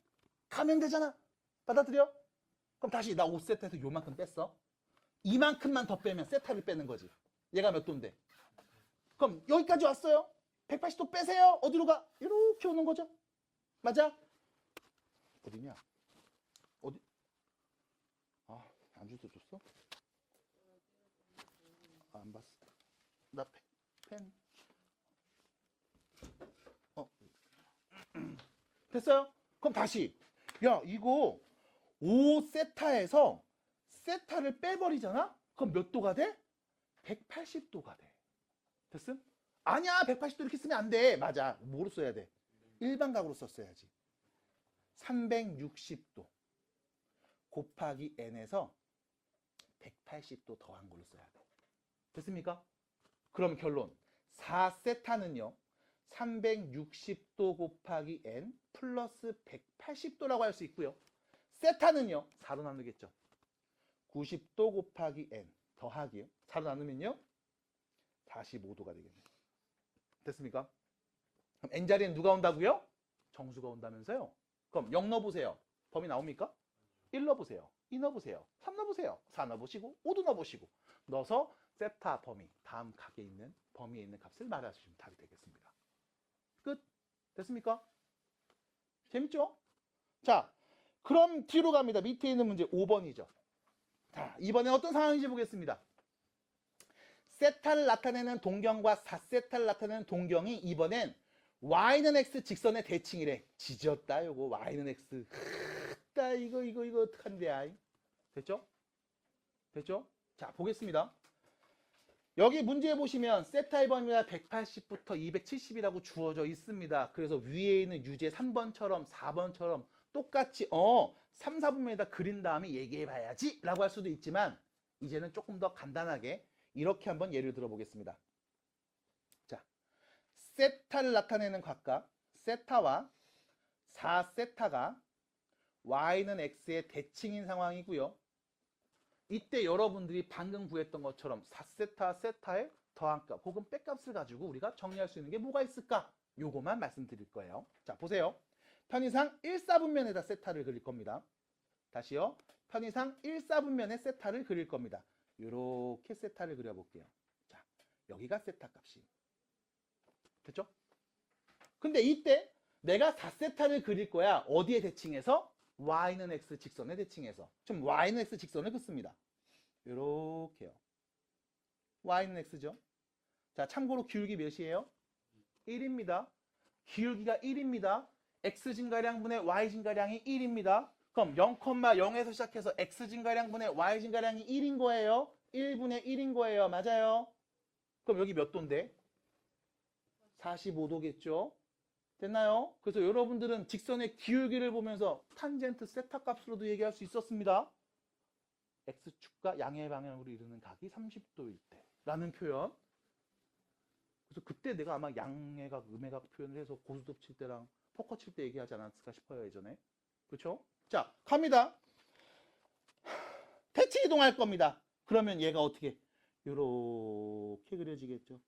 가면 되잖아. 받아들여? 그럼 다시 나 5세타에서 요만큼 뺐어. 이만큼만 더 빼면 세타를 빼는 거지. 얘가 몇 도인데? 그럼 여기까지 왔어요. 180도 빼세요. 어디로 가? 이렇게 오는 거죠. 맞아? 어디냐? 어디? 안 줄 때 줬어? 안 봤어. 나 펜. 됐어요? 그럼 다시. 야, 이거 5세타에서 세타를 빼버리잖아? 그럼 몇 도가 돼? 180도가 돼. 됐음? 아니야, 180도 이렇게 쓰면 안 돼. 맞아. 뭐로 써야 돼? 일반각으로 썼어야지. 360도 곱하기 n에서 180도 더한 걸로 써야 돼. 됐습니까? 그럼 결론 4세타는요 360도 곱하기 n 플러스 180도라고 할 수 있고요. 세타는요 4로 나누겠죠. 90도 곱하기 n 더하기요 4로 나누면요 45도가 되겠네요. 됐습니까? 그럼 n자리엔 누가 온다고요? 정수가 온다면서요? 그럼 0 넣어보세요. 범위 나옵니까? 1 넣어보세요. 2 넣어보세요. 3 넣어보세요. 4 넣어보시고 5도 넣어보시고 넣어서 세타 범위 다음 각에 있는 범위에 있는 값을 말해주시면 답이 되겠습니다. 끝. 됐습니까? 재밌죠? 자, 그럼 뒤로 갑니다. 밑에 있는 문제 5번이죠. 자, 이번엔 어떤 상황인지 보겠습니다. 세타를 나타내는 동경과 4세타를 나타내는 동경이 이번엔 y는 x 직선의 대칭이래. 지졌다 요거. y는 x. 나 이거 어떡한데. 됐죠? 됐죠? 자, 보겠습니다. 여기 문제에 보시면 세타의 범위가 180부터 270이라고 주어져 있습니다. 그래서 위에 있는 유제 3번처럼 4번처럼 똑같이 3, 4분면에다 그린 다음에 얘기해 봐야지 라고 할 수도 있지만 이제는 조금 더 간단하게 이렇게 한번 예를 들어 보겠습니다. 자, 세타를 나타내는 각각 세타와 4세타가 y는 x의 대칭인 상황이고요. 이때 여러분들이 방금 구했던 것처럼 4세타 세타의 더한값 혹은 뺄값을 가지고 우리가 정리할 수 있는 게 뭐가 있을까? 요거만 말씀드릴 거예요. 자, 보세요. 편의상 1, 4분면에다 세타를 그릴 겁니다. 다시요. 편의상 1, 4분면에 세타를 그릴 겁니다. 요렇게 세타를 그려볼게요. 자, 여기가 세타 값이. 됐죠? 근데 이때 내가 4세타를 그릴 거야. 어디에 대칭해서? y는 x 직선에 대칭해서. 좀 y는 x 직선을 긋습니다. 요렇게요. y는 x죠. 자, 참고로 기울기 몇이에요? 1입니다. 기울기가 1입니다. x 증가량분의 y 증가량이 1입니다. 그럼 0,0에서 시작해서 x 증가량분의 y 증가량이 1인 거예요. 1분의 1인 거예요. 맞아요? 그럼 여기 몇 도인데? 45도겠죠? 됐나요? 그래서 여러분들은 직선의 기울기를 보면서 탄젠트 세타 값으로도 얘기할 수 있었습니다. x축과 양의 방향으로 이루는 각이 30도일 때 라는 표현. 그래서 그때 내가 아마 양의 각, 음의 각 표현을 해서 고스톱 칠 때랑 포커 칠 때 얘기하지 않았을까 싶어요. 예전에. 그렇죠? 자, 갑니다. 대칭 이동할 겁니다. 그러면 얘가 어떻게? 요렇게 그려지겠죠.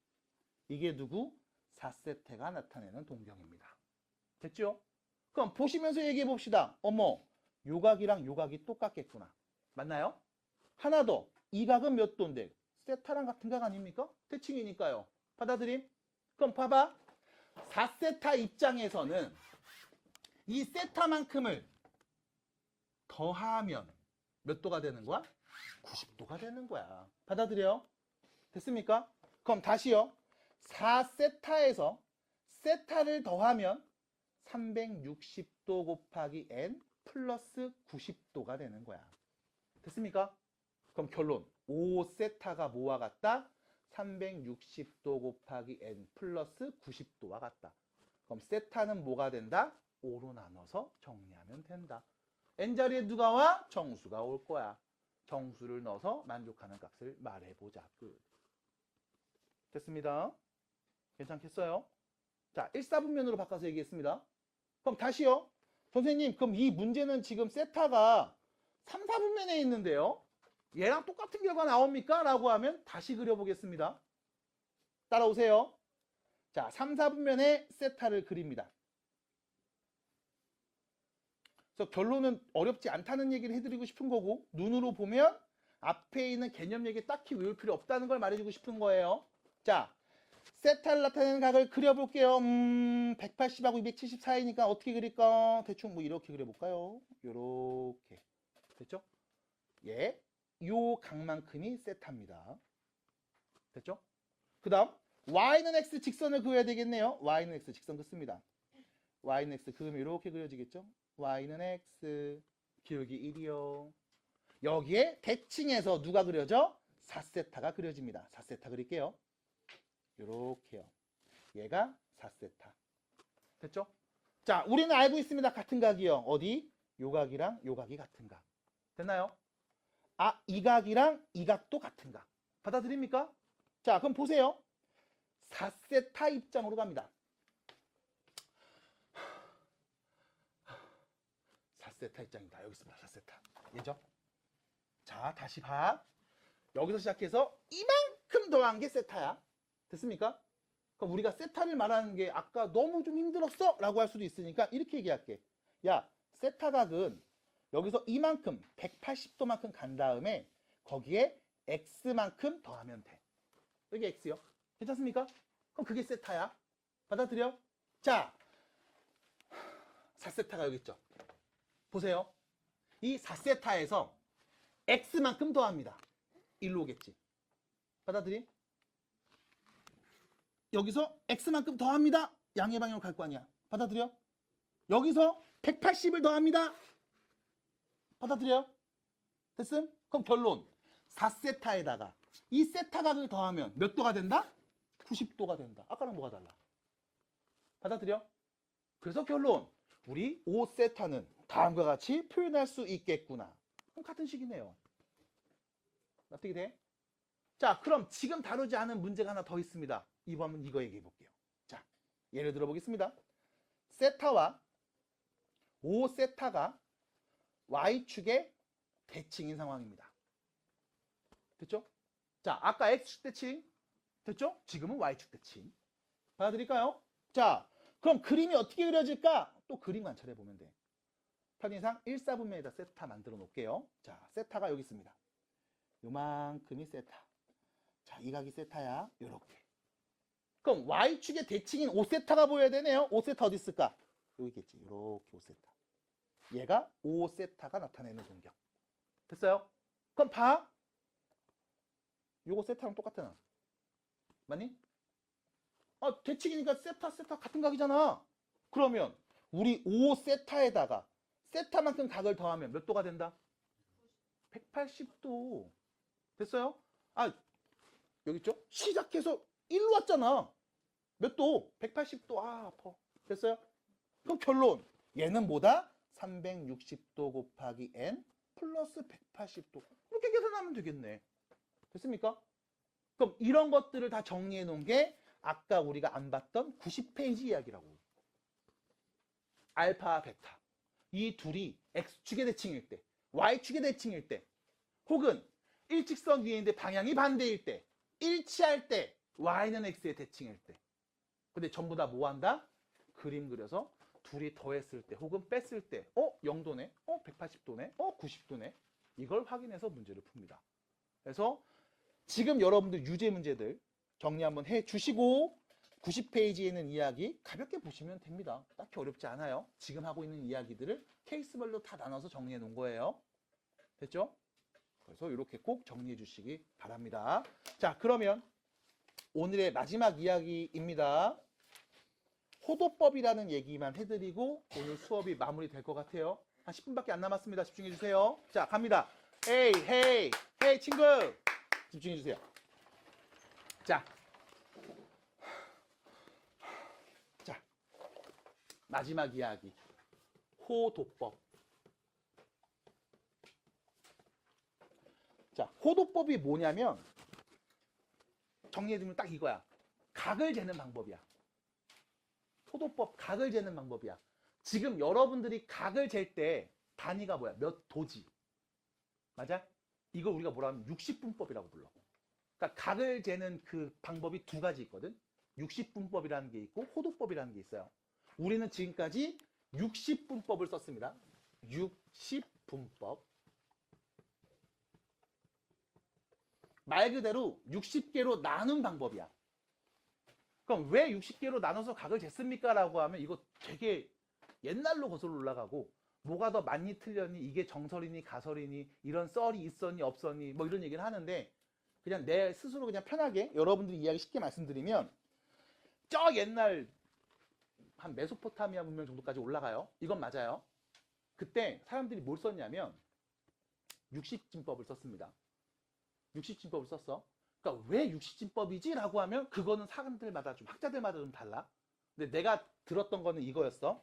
이게 누구? 4세타가 나타내는 동경입니다. 됐죠? 그럼 보시면서 얘기해 봅시다. 어머, 요각이랑 요각이 똑같겠구나. 맞나요? 하나 더. 이 각은 몇 도인데? 세타랑 같은 각 아닙니까? 대칭이니까요. 받아들임? 그럼 봐봐. 4세타 입장에서는 이 세타만큼을 더하면 몇 도가 되는 거야? 90도가 되는 거야. 받아들여? 됐습니까? 그럼 다시요. 4세타에서 세타를 더하면 360도 곱하기 n 플러스 90도가 되는 거야. 됐습니까? 그럼 결론. 5세타가 뭐와 같다? 360도 곱하기 n 플러스 90도와 같다. 그럼 세타는 뭐가 된다? 5로 나눠서 정리하면 된다. n자리에 누가 와? 정수가 올 거야. 정수를 넣어서 만족하는 값을 말해보자. 끝. 됐습니다. 괜찮겠어요? 자, 1사분면으로 바꿔서 얘기했습니다. 그럼 다시요. 선생님, 그럼 이 문제는 지금 세타가 3, 4분면에 있는데요. 얘랑 똑같은 결과 나옵니까? 라고 하면 다시 그려보겠습니다. 따라오세요. 자, 3, 4분면에 세타를 그립니다. 그래서 결론은 어렵지 않다는 얘기를 해드리고 싶은 거고, 눈으로 보면 앞에 있는 개념 얘기 딱히 외울 필요 없다는 걸 말해주고 싶은 거예요. 자, 세타를 나타내는 각을 그려볼게요. 180하고 270 사이니까 어떻게 그릴까? 대충 뭐 이렇게 그려볼까요? 요렇게. 됐죠? 예. 요 각만큼이 세타입니다. 됐죠? 그 다음 y는 x 직선을 그려야 되겠네요. y는 x 직선 긋습니다. y는 x 그으면 이렇게 그려지겠죠? y는 x 기울기 1이요. 여기에 대칭해서 누가 그려져? 4세타가 그려집니다. 4세타 그릴게요. 요렇게요. 얘가 4세타. 됐죠? 자, 우리는 알고 있습니다. 같은 각이요. 어디? 요 각이랑 요 각이 같은 각. 됐나요? 아, 이 각이랑 이 각도 같은 각. 받아들입니까? 자, 그럼 보세요. 4세타 입장으로 갑니다. 4세타 입장입니다. 여기 있습니다. 4세타. 얘죠? 자, 다시 봐. 여기서 시작해서 이만큼 더한 게 세타야. 됐습니까? 그럼 우리가 세타를 말하는 게 아까 너무 좀 힘들었어? 라고 할 수도 있으니까 이렇게 얘기할게. 야, 세타 각은 여기서 이만큼 180도만큼 간 다음에 거기에 x만큼 더하면 돼. 여기 x요. 괜찮습니까? 그럼 그게 세타야. 받아들여? 자, 4세타가 여기 있죠. 보세요. 이 4세타에서 x만큼 더합니다. 1로 오겠지. 받아들임? 여기서 x만큼 더합니다. 양의 방향으로 갈 거 아니야. 받아들여? 여기서 180을 더합니다. 받아들여요? 됐음? 그럼 결론. 4세타에다가 이 세타 각을 더하면 몇 도가 된다? 90도가 된다. 아까랑 뭐가 달라? 받아들여? 그래서 결론. 우리 5세타는 다음과 같이 표현할 수 있겠구나. 그럼 같은 식이네요. 어떻게 돼? 자, 그럼 지금 다루지 않은 문제가 하나 더 있습니다. 이번 이거 얘기해 볼게요. 자, 예를 들어 보겠습니다. 세타와 5세타가 y축의 대칭인 상황입니다. 됐죠? 자, 아까 x축 대칭 됐죠? 지금은 y축 대칭. 받아들일까요? 자, 그럼 그림이 어떻게 그려질까? 또 그림 관찰해 보면 돼. 편의상 1사분면에다 세타 만들어 놓을게요. 자, 세타가 여기 있습니다. 요만큼이 세타. 자, 이 각이 세타야. 요렇게. 그럼 y축의 대칭인 5세타가 보여야 되네요. 5세타 어디 있을까? 여기 있겠지. 요렇게 5세타. 얘가 5세타가 나타내는 공격. 됐어요? 그럼 봐. 요거 세타랑 똑같잖아. 맞니? 아, 대칭이니까 세타 같은 각이잖아. 그러면 우리 5세타에다가 세타만큼 각을 더하면 몇 도가 된다? 180도. 됐어요? 아, 여기 있죠? 시작해서 1로 왔잖아. 몇 도? 180도. 아, 아파. 됐어요? 그럼 결론. 얘는 뭐다? 360도 곱하기 n 플러스 180도. 이렇게 계산하면 되겠네. 됐습니까? 그럼 이런 것들을 다 정리해 놓은 게 아까 우리가 안 봤던 90페이지 이야기라고. 알파, 베타. 이 둘이 x축의 대칭일 때, y축의 대칭일 때, 혹은 일직선 위에 있는데 방향이 반대일 때, 일치할 때, y는 x의 대칭일 때. 근데 전부 다 뭐 한다? 그림 그려서 둘이 더했을 때, 혹은 뺐을 때, 0도네? 180도네? 90도네? 이걸 확인해서 문제를 풉니다. 그래서 지금 여러분들 유제 문제들 정리 한번 해 주시고 90페이지에 있는 이야기 가볍게 보시면 됩니다. 딱히 어렵지 않아요. 지금 하고 있는 이야기들을 케이스별로 다 나눠서 정리해 놓은 거예요. 됐죠? 그래서 이렇게 꼭 정리해 주시기 바랍니다. 자, 그러면 오늘의 마지막 이야기입니다. 호도법이라는 얘기만 해드리고 오늘 수업이 마무리될 것 같아요. 한 10분밖에 안 남았습니다. 집중해 주세요. 자, 갑니다. 헤이 헤이 헤이 친구 집중해 주세요. 자, 마지막 이야기 호도법. 자, 호도법이 뭐냐면 정리해두면 딱 이거야. 각을 재는 방법이야. 호도법 각을 재는 방법이야. 지금 여러분들이 각을 잴 때 단위가 뭐야? 몇 도지. 맞아? 이걸 우리가 뭐라 하면 60분법이라고 불러. 그러니까 각을 재는 그 방법이 두 가지 있거든. 60분법이라는 게 있고 호도법이라는 게 있어요. 우리는 지금까지 60분법을 썼습니다. 60분법. 말 그대로 60개로 나눈 방법이야. 그럼 왜 60개로 나눠서 각을 쟀습니까? 라고 하면 이거 되게 옛날로 거슬러 올라가고 뭐가 더 맞니 틀렸니 이게 정설이니 가설이니 이런 썰이 있었니 없었니 뭐 이런 얘기를 하는데 그냥 내 스스로 그냥 편하게 여러분들이 이야기 쉽게 말씀드리면 저 옛날 한 메소포타미아 문명 정도까지 올라가요. 이건 맞아요. 그때 사람들이 뭘 썼냐면 60진법을 썼습니다. 60진법을 썼어. 그러니까 왜 60진법이지? 라고 하면 그거는 사람들마다 좀 학자들마다 좀 달라. 근데 내가 들었던 거는 이거였어.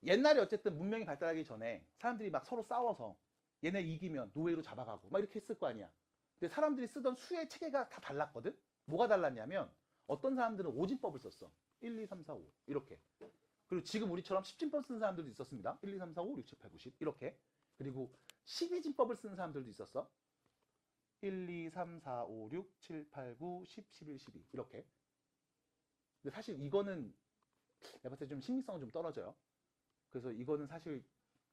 옛날에 어쨌든 문명이 발달하기 전에 사람들이 막 서로 싸워서 얘네 이기면 노예로 잡아가고 막 이렇게 했을 거 아니야. 근데 사람들이 쓰던 수의 체계가 다 달랐거든. 뭐가 달랐냐면 어떤 사람들은 5진법을 썼어. 1, 2, 3, 4, 5 이렇게. 그리고 지금 우리처럼 10진법 쓰는 사람들도 있었습니다. 1, 2, 3, 4, 5, 6, 7, 8, 9, 10 이렇게. 그리고 12진법을 쓰는 사람들도 있었어. 1, 2, 3, 4, 5, 6, 7, 8, 9, 10, 11, 12 이렇게. 근데 사실 이거는 내가 봤을 때 좀 신빙성은 좀 떨어져요. 그래서 이거는 사실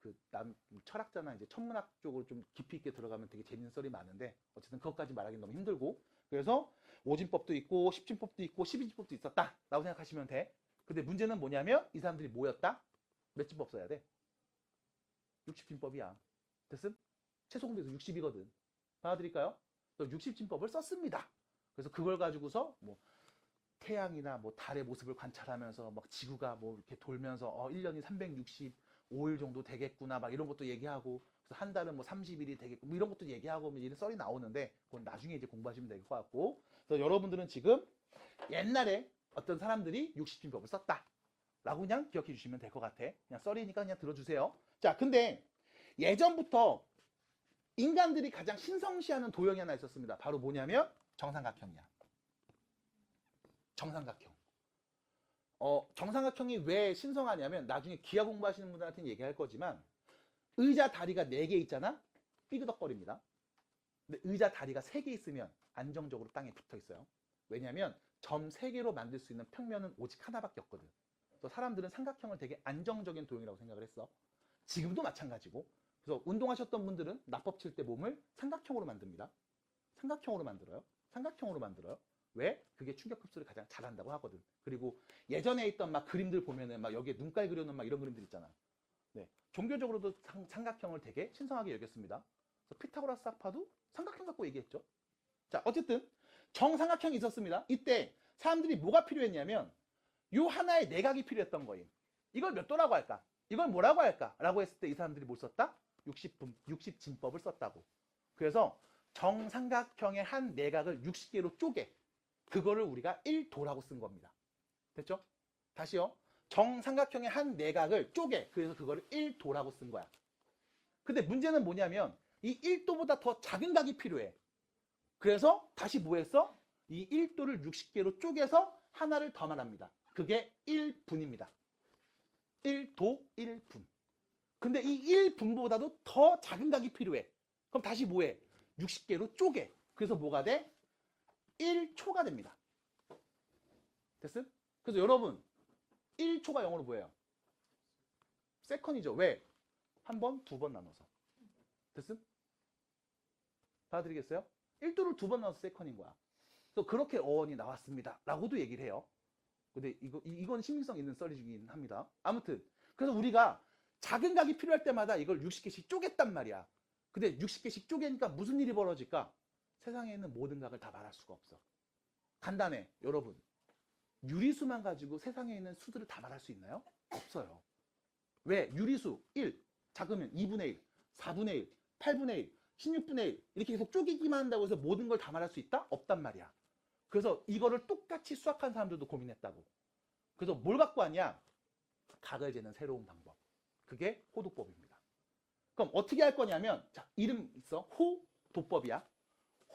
그 남 철학자나 이제 천문학 쪽으로 좀 깊이 있게 들어가면 되게 재밌는 썰이 많은데 어쨌든 그것까지 말하기 너무 힘들고 그래서 5진법도 있고 10진법도 있고 12진법도 있었다라고 생각하시면 돼. 근데 문제는 뭐냐면 이 사람들이 모였다? 몇 진법 써야 돼? 60진법이야. 됐음? 최소 공부에서 60이거든. 받아드릴까요? 60진법을 썼습니다. 그래서 그걸 가지고서 뭐 태양이나 뭐 달의 모습을 관찰하면서 막 지구가 뭐 이렇게 돌면서 1년이 365일 정도 되겠구나 막 이런 것도 얘기하고 그래서 한 달은 뭐 30일이 되겠고 뭐 이런 것도 얘기하고 뭐 이런 썰이 나오는데 그건 나중에 이제 공부하시면 될 것 같고 그래서 여러분들은 지금 옛날에 어떤 사람들이 60진법을 썼다 라고 그냥 기억해 주시면 될 것 같아. 그냥 썰이니까 그냥 들어주세요. 자, 근데 예전부터 인간들이 가장 신성시하는 도형이 하나 있었습니다. 바로 뭐냐면 정삼각형이야. 정삼각형. 정삼각형이 왜 신성하냐면 나중에 기하 공부하시는 분들한테는 얘기할 거지만 의자 다리가 4개 있잖아? 삐그덕거립니다. 근데 의자 다리가 3개 있으면 안정적으로 땅에 붙어 있어요. 왜냐면 점 3개로 만들 수 있는 평면은 오직 하나밖에 없거든. 그래서 사람들은 삼각형을 되게 안정적인 도형이라고 생각을 했어. 지금도 마찬가지고. 그래서 운동하셨던 분들은 낙법 칠 때 몸을 삼각형으로 만듭니다. 삼각형으로 만들어요. 삼각형으로 만들어요. 왜? 그게 충격 흡수를 가장 잘한다고 하거든. 그리고 예전에 있던 막 그림들 보면은 막 여기에 눈깔 그려놓은 막 이런 그림들 있잖아. 네. 종교적으로도 삼각형을 되게 신성하게 여겼습니다. 그래서 피타고라스 학파도 삼각형 갖고 얘기했죠. 자, 어쨌든 정삼각형이 있었습니다. 이때 사람들이 뭐가 필요했냐면 요 하나의 내각이 필요했던 거예요. 이걸 몇 도라고 할까? 이걸 뭐라고 할까? 라고 했을 때 이 사람들이 뭘 썼다? 60진법을 썼다고. 그래서 정삼각형의 한 내각을 60개로 쪼개 그거를 우리가 1도라고 쓴 겁니다. 됐죠? 다시요. 정삼각형의 한 내각을 쪼개 그래서 그거를 1도라고 쓴 거야. 근데 문제는 뭐냐면 이 1도보다 더 작은 각이 필요해. 그래서 다시 뭐 했어? 이 1도를 60개로 쪼개서 하나를 더 말합니다. 그게 1분입니다. 1도 1분. 근데 이 1분보다도 더 작은 각이 필요해. 그럼 다시 뭐해? 60개로 쪼개. 그래서 뭐가 돼? 1초가 됩니다. 됐음? 그래서 여러분 1초가 영어로 뭐예요? 세컨이죠. 왜? 한 번, 두 번 나눠서. 됐음? 받아들이겠어요? 1도를 2번 넣어서 세컨인 거야. 그래서 그렇게 어원이 나왔습니다. 라고도 얘기를 해요. 근데 이건 신빙성 있는 썰이긴 합니다. 아무튼 그래서 우리가 작은 각이 필요할 때마다 이걸 60개씩 쪼갰단 말이야. 근데 60개씩 쪼개니까 무슨 일이 벌어질까? 세상에 있는 모든 각을 다 말할 수가 없어. 간단해, 여러분. 유리수만 가지고 세상에 있는 수들을 다 말할 수 있나요? 없어요. 왜? 유리수 1, 작으면 2분의 1, 4분의 1, 8분의 1, 16분의 1 이렇게 계속 쪼개기만 한다고 해서 모든 걸 다 말할 수 있다? 없단 말이야. 그래서 이거를 똑같이 수학한 사람들도 고민했다고. 그래서 뭘 갖고 왔냐? 각을 재는 새로운 방법. 그게 호도법입니다. 그럼 어떻게 할 거냐면, 자, 이름 있어. 호도법이야.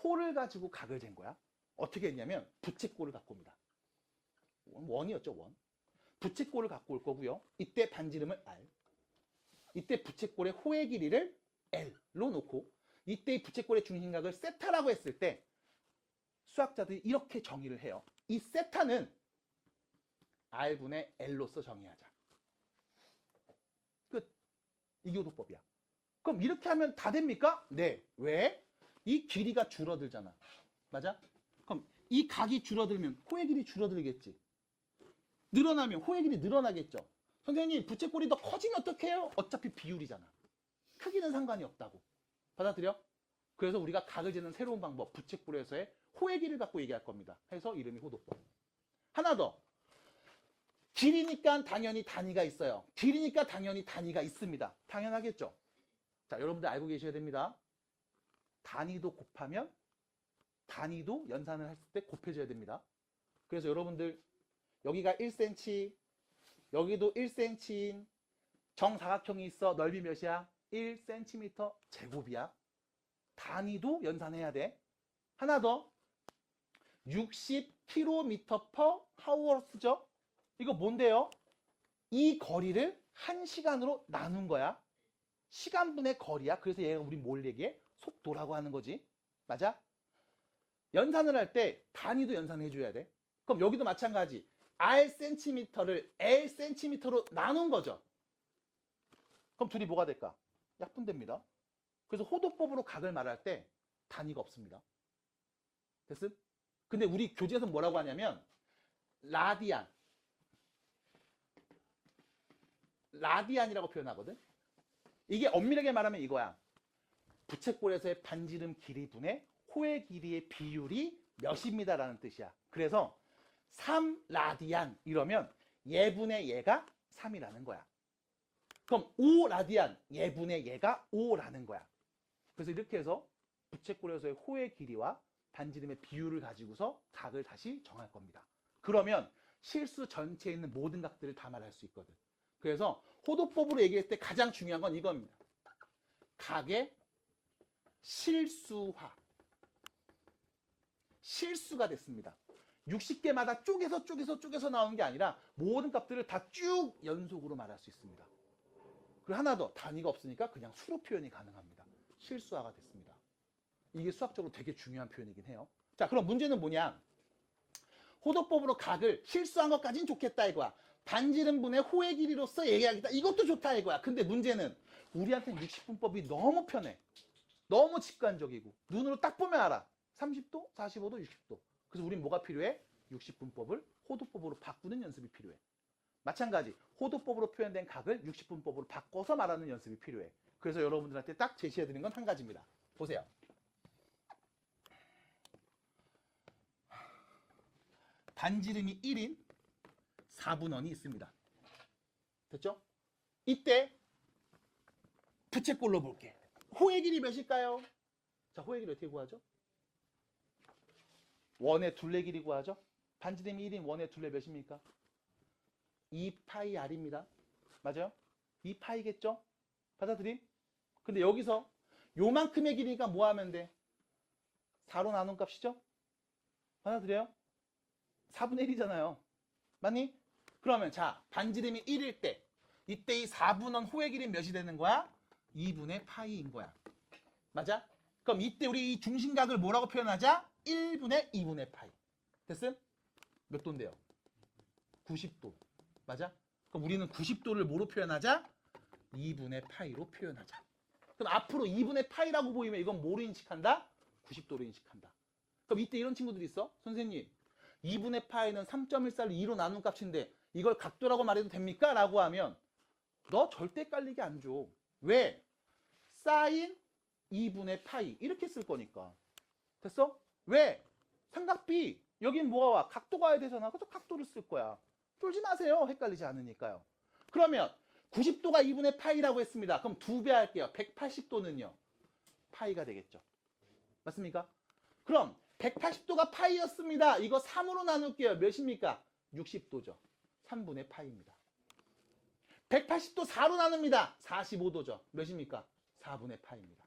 호를 가지고 각을 잰 거야. 어떻게 했냐면 부채꼴을 갖고 옵니다. 원이었죠, 원. 부채꼴을 갖고 올 거고요. 이때 반지름을 R. 이때 부채꼴의 호의 길이를 L로 놓고 이때 부채꼴의 중심각을 세타라고 했을 때 수학자들이 이렇게 정의를 해요. 이 세타는 R분의 L로서 정의하자. 끝. 이게 호도법이야. 그럼 이렇게 하면 다 됩니까? 네. 왜? 이 길이가 줄어들잖아. 맞아? 그럼 이 각이 줄어들면 호의 길이 줄어들겠지. 늘어나면 호의 길이 늘어나겠죠. 선생님, 부채꼴이 더 커지면 어떡해요? 어차피 비율이잖아. 크기는 상관이 없다고. 받아들여? 그래서 우리가 각을 재는 새로운 방법, 부채꼴에서의 호의 길이를 갖고 얘기할 겁니다. 해서 이름이 호도법. 하나 더. 길이니까 당연히 단위가 있어요. 길이니까 당연히 단위가 있습니다. 당연하겠죠. 자, 여러분들 알고 계셔야 됩니다. 단위도 곱하면 단위도 연산을 했을 때 곱해줘야 됩니다. 그래서 여러분들 여기가 1cm, 여기도 1cm인 정사각형이 있어. 넓이 몇이야? 1cm 제곱이야. 단위도 연산해야 돼. 하나 더. 60km/h죠. 이거 뭔데요? 이 거리를 1시간으로 나눈 거야. 시간분의 거리야. 그래서 얘가 우리 뭘 얘기해? 속도라고 하는 거지. 맞아? 연산을 할 때 단위도 연산해줘야 돼. 그럼 여기도 마찬가지. R cm를 Lcm로 나눈 거죠. 그럼 둘이 뭐가 될까? 약분됩니다. 그래서 호도법으로 각을 말할 때 단위가 없습니다. 됐음? 근데 우리 교재에서 뭐라고 하냐면 라디안이라고 표현하거든. 이게 엄밀하게 말하면 이거야. 부채꼴에서의 반지름 길이 분의 호의 길이의 비율이 몇입니다라는 뜻이야. 그래서 3라디안 이러면 예분의 예가 3이라는 거야. 그럼 5라디안 예분의 예가 5라는 거야. 그래서 이렇게 해서 부채꼴에서의 호의 길이와 반지름의 비율을 가지고서 각을 다시 정할 겁니다. 그러면 실수 전체에 있는 모든 각들을 다 말할 수 있거든. 그래서 호도법으로 얘기했을 때 가장 중요한 건 이겁니다. 각의 실수화. 실수가 됐습니다. 60개마다 쪼개서 나오는 게 아니라 모든 값들을 다 쭉 연속으로 말할 수 있습니다. 그리고 하나 더, 단위가 없으니까 그냥 수로 표현이 가능합니다. 실수화가 됐습니다. 이게 수학적으로 되게 중요한 표현이긴 해요. 자, 그럼 문제는 뭐냐? 호도법으로 각을 실수한 것까지는 좋겠다 이거야. 반지름분의 호의 길이로서 얘기하겠다. 이것도 좋다 이거야. 근데 문제는 우리한테는 60분법이 너무 편해. 너무 직관적이고 눈으로 딱 보면 알아. 30도, 45도, 60도. 그래서 우린 뭐가 필요해? 60분법을 호도법으로 바꾸는 연습이 필요해. 마찬가지 호도법으로 표현된 각을 60분법으로 바꿔서 말하는 연습이 필요해. 그래서 여러분들한테 딱 제시해드린 건 한 가지입니다. 보세요. 반지름이 1인 4분원이 있습니다. 됐죠? 이때 부채꼴로 볼게. 호의 길이 몇일까요? 자, 호의 길이 어떻게 구하죠? 원의 둘레 길이 구하죠? 반지름이 1인 원의 둘레 몇입니까? 2파이 r입니다. 맞아요? 2파이겠죠? 받아들임? 근데 여기서 요만큼의 길이니까 뭐 하면 돼? 4로 나눈 값이죠? 받아들여요? 4분의 1이잖아요. 맞니? 그러면 자, 반지름이 1일 때 이때 이 4분원 호의 길이 몇이 되는 거야? 2분의 파이인 거야. 맞아? 그럼 이때 우리 이 중심각을 뭐라고 표현하자? 1분의 2분의 파이. 됐음? 몇 도인데요? 90도. 맞아? 그럼 우리는 90도를 뭐로 표현하자? 2분의 파이로 표현하자. 그럼 앞으로 2분의 파이라고 보이면 이건 뭐로 인식한다? 90도로 인식한다. 그럼 이때 이런 친구들이 있어. 선생님, 2분의 파이는 3.14를 2로 나눈 값인데 이걸 각도라고 말해도 됩니까? 라고 하면 너 절대 깔리게 안 줘. 왜? 사인 2분의 파이 이렇게 쓸 거니까. 됐어? 왜? 삼각비 여긴 뭐가 와? 각도가 와야 되잖아. 그래서 각도를 쓸 거야. 쫄지 마세요. 헷갈리지 않으니까요. 그러면 90도가 2분의 파이라고 했습니다. 그럼 2배 할게요. 180도는요. 파이가 되겠죠. 맞습니까? 그럼 180도가 파이였습니다. 이거 3으로 나눌게요. 몇입니까? 60도죠. 3분의 파이입니다. 180도 4로 나눕니다. 45도죠. 몇입니까? 4분의 파이입니다.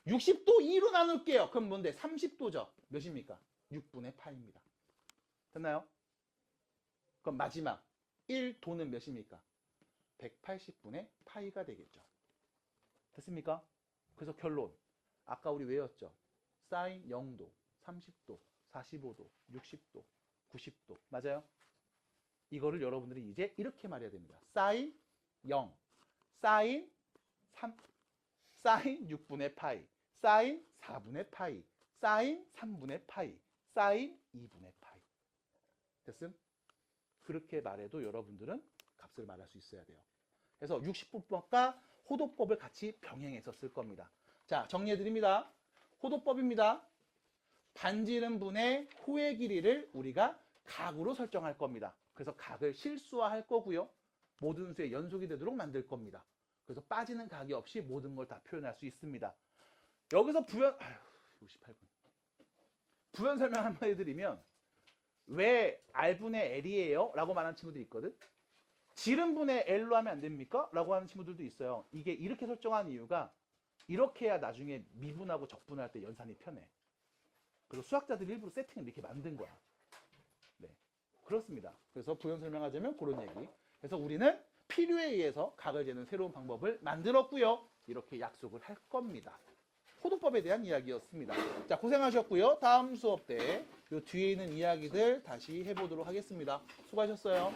60도 2로 나눌게요. 그럼 뭔데? 30도죠. 몇입니까? 6분의 파이입니다. 됐나요? 그럼 마지막 1도는 몇입니까? 180분의 파이가 되겠죠. 됐습니까? 그래서 결론. 아까 우리 외웠죠? 사인 0도, 30도, 45도, 60도, 90도. 맞아요? 이거를 여러분들이 이제 이렇게 말해야 됩니다. 사인 0, 사인 3, 사인 6분의 파이, 사인 4분의 파이, 사인 3분의 파이, 사인 2분의 파이. 됐음? 그렇게 말해도 여러분들은 값을 말할 수 있어야 돼요. 그래서 60분법과 호도법을 같이 병행해서 쓸 겁니다. 자, 정리해드립니다. 호도법입니다. 반지름 분의 호의 길이를 우리가 각으로 설정할 겁니다. 그래서 각을 실수화할 거고요. 모든 수의 연속이 되도록 만들 겁니다. 그래서 빠지는 각이 없이 모든 걸 다 표현할 수 있습니다. 여기서 부연, 58분. 부연 설명 한번 해드리면 왜 R분의 L이에요? 라고 말하는 친구들이 있거든. 지름분의 L로 하면 안 됩니까? 라고 하는 친구들도 있어요. 이게 이렇게 설정한 이유가 이렇게 해야 나중에 미분하고 적분할 때 연산이 편해. 그래서 수학자들이 일부러 세팅을 이렇게 만든 거야. 네, 그렇습니다. 그래서 부연 설명하자면 그런 얘기. 그래서 우리는 필요에 의해서 각을 재는 새로운 방법을 만들었고요. 이렇게 약속을 할 겁니다. 호도법에 대한 이야기였습니다. 자, 고생하셨고요. 다음 수업 때 이 뒤에 있는 이야기들 다시 해보도록 하겠습니다. 수고하셨어요.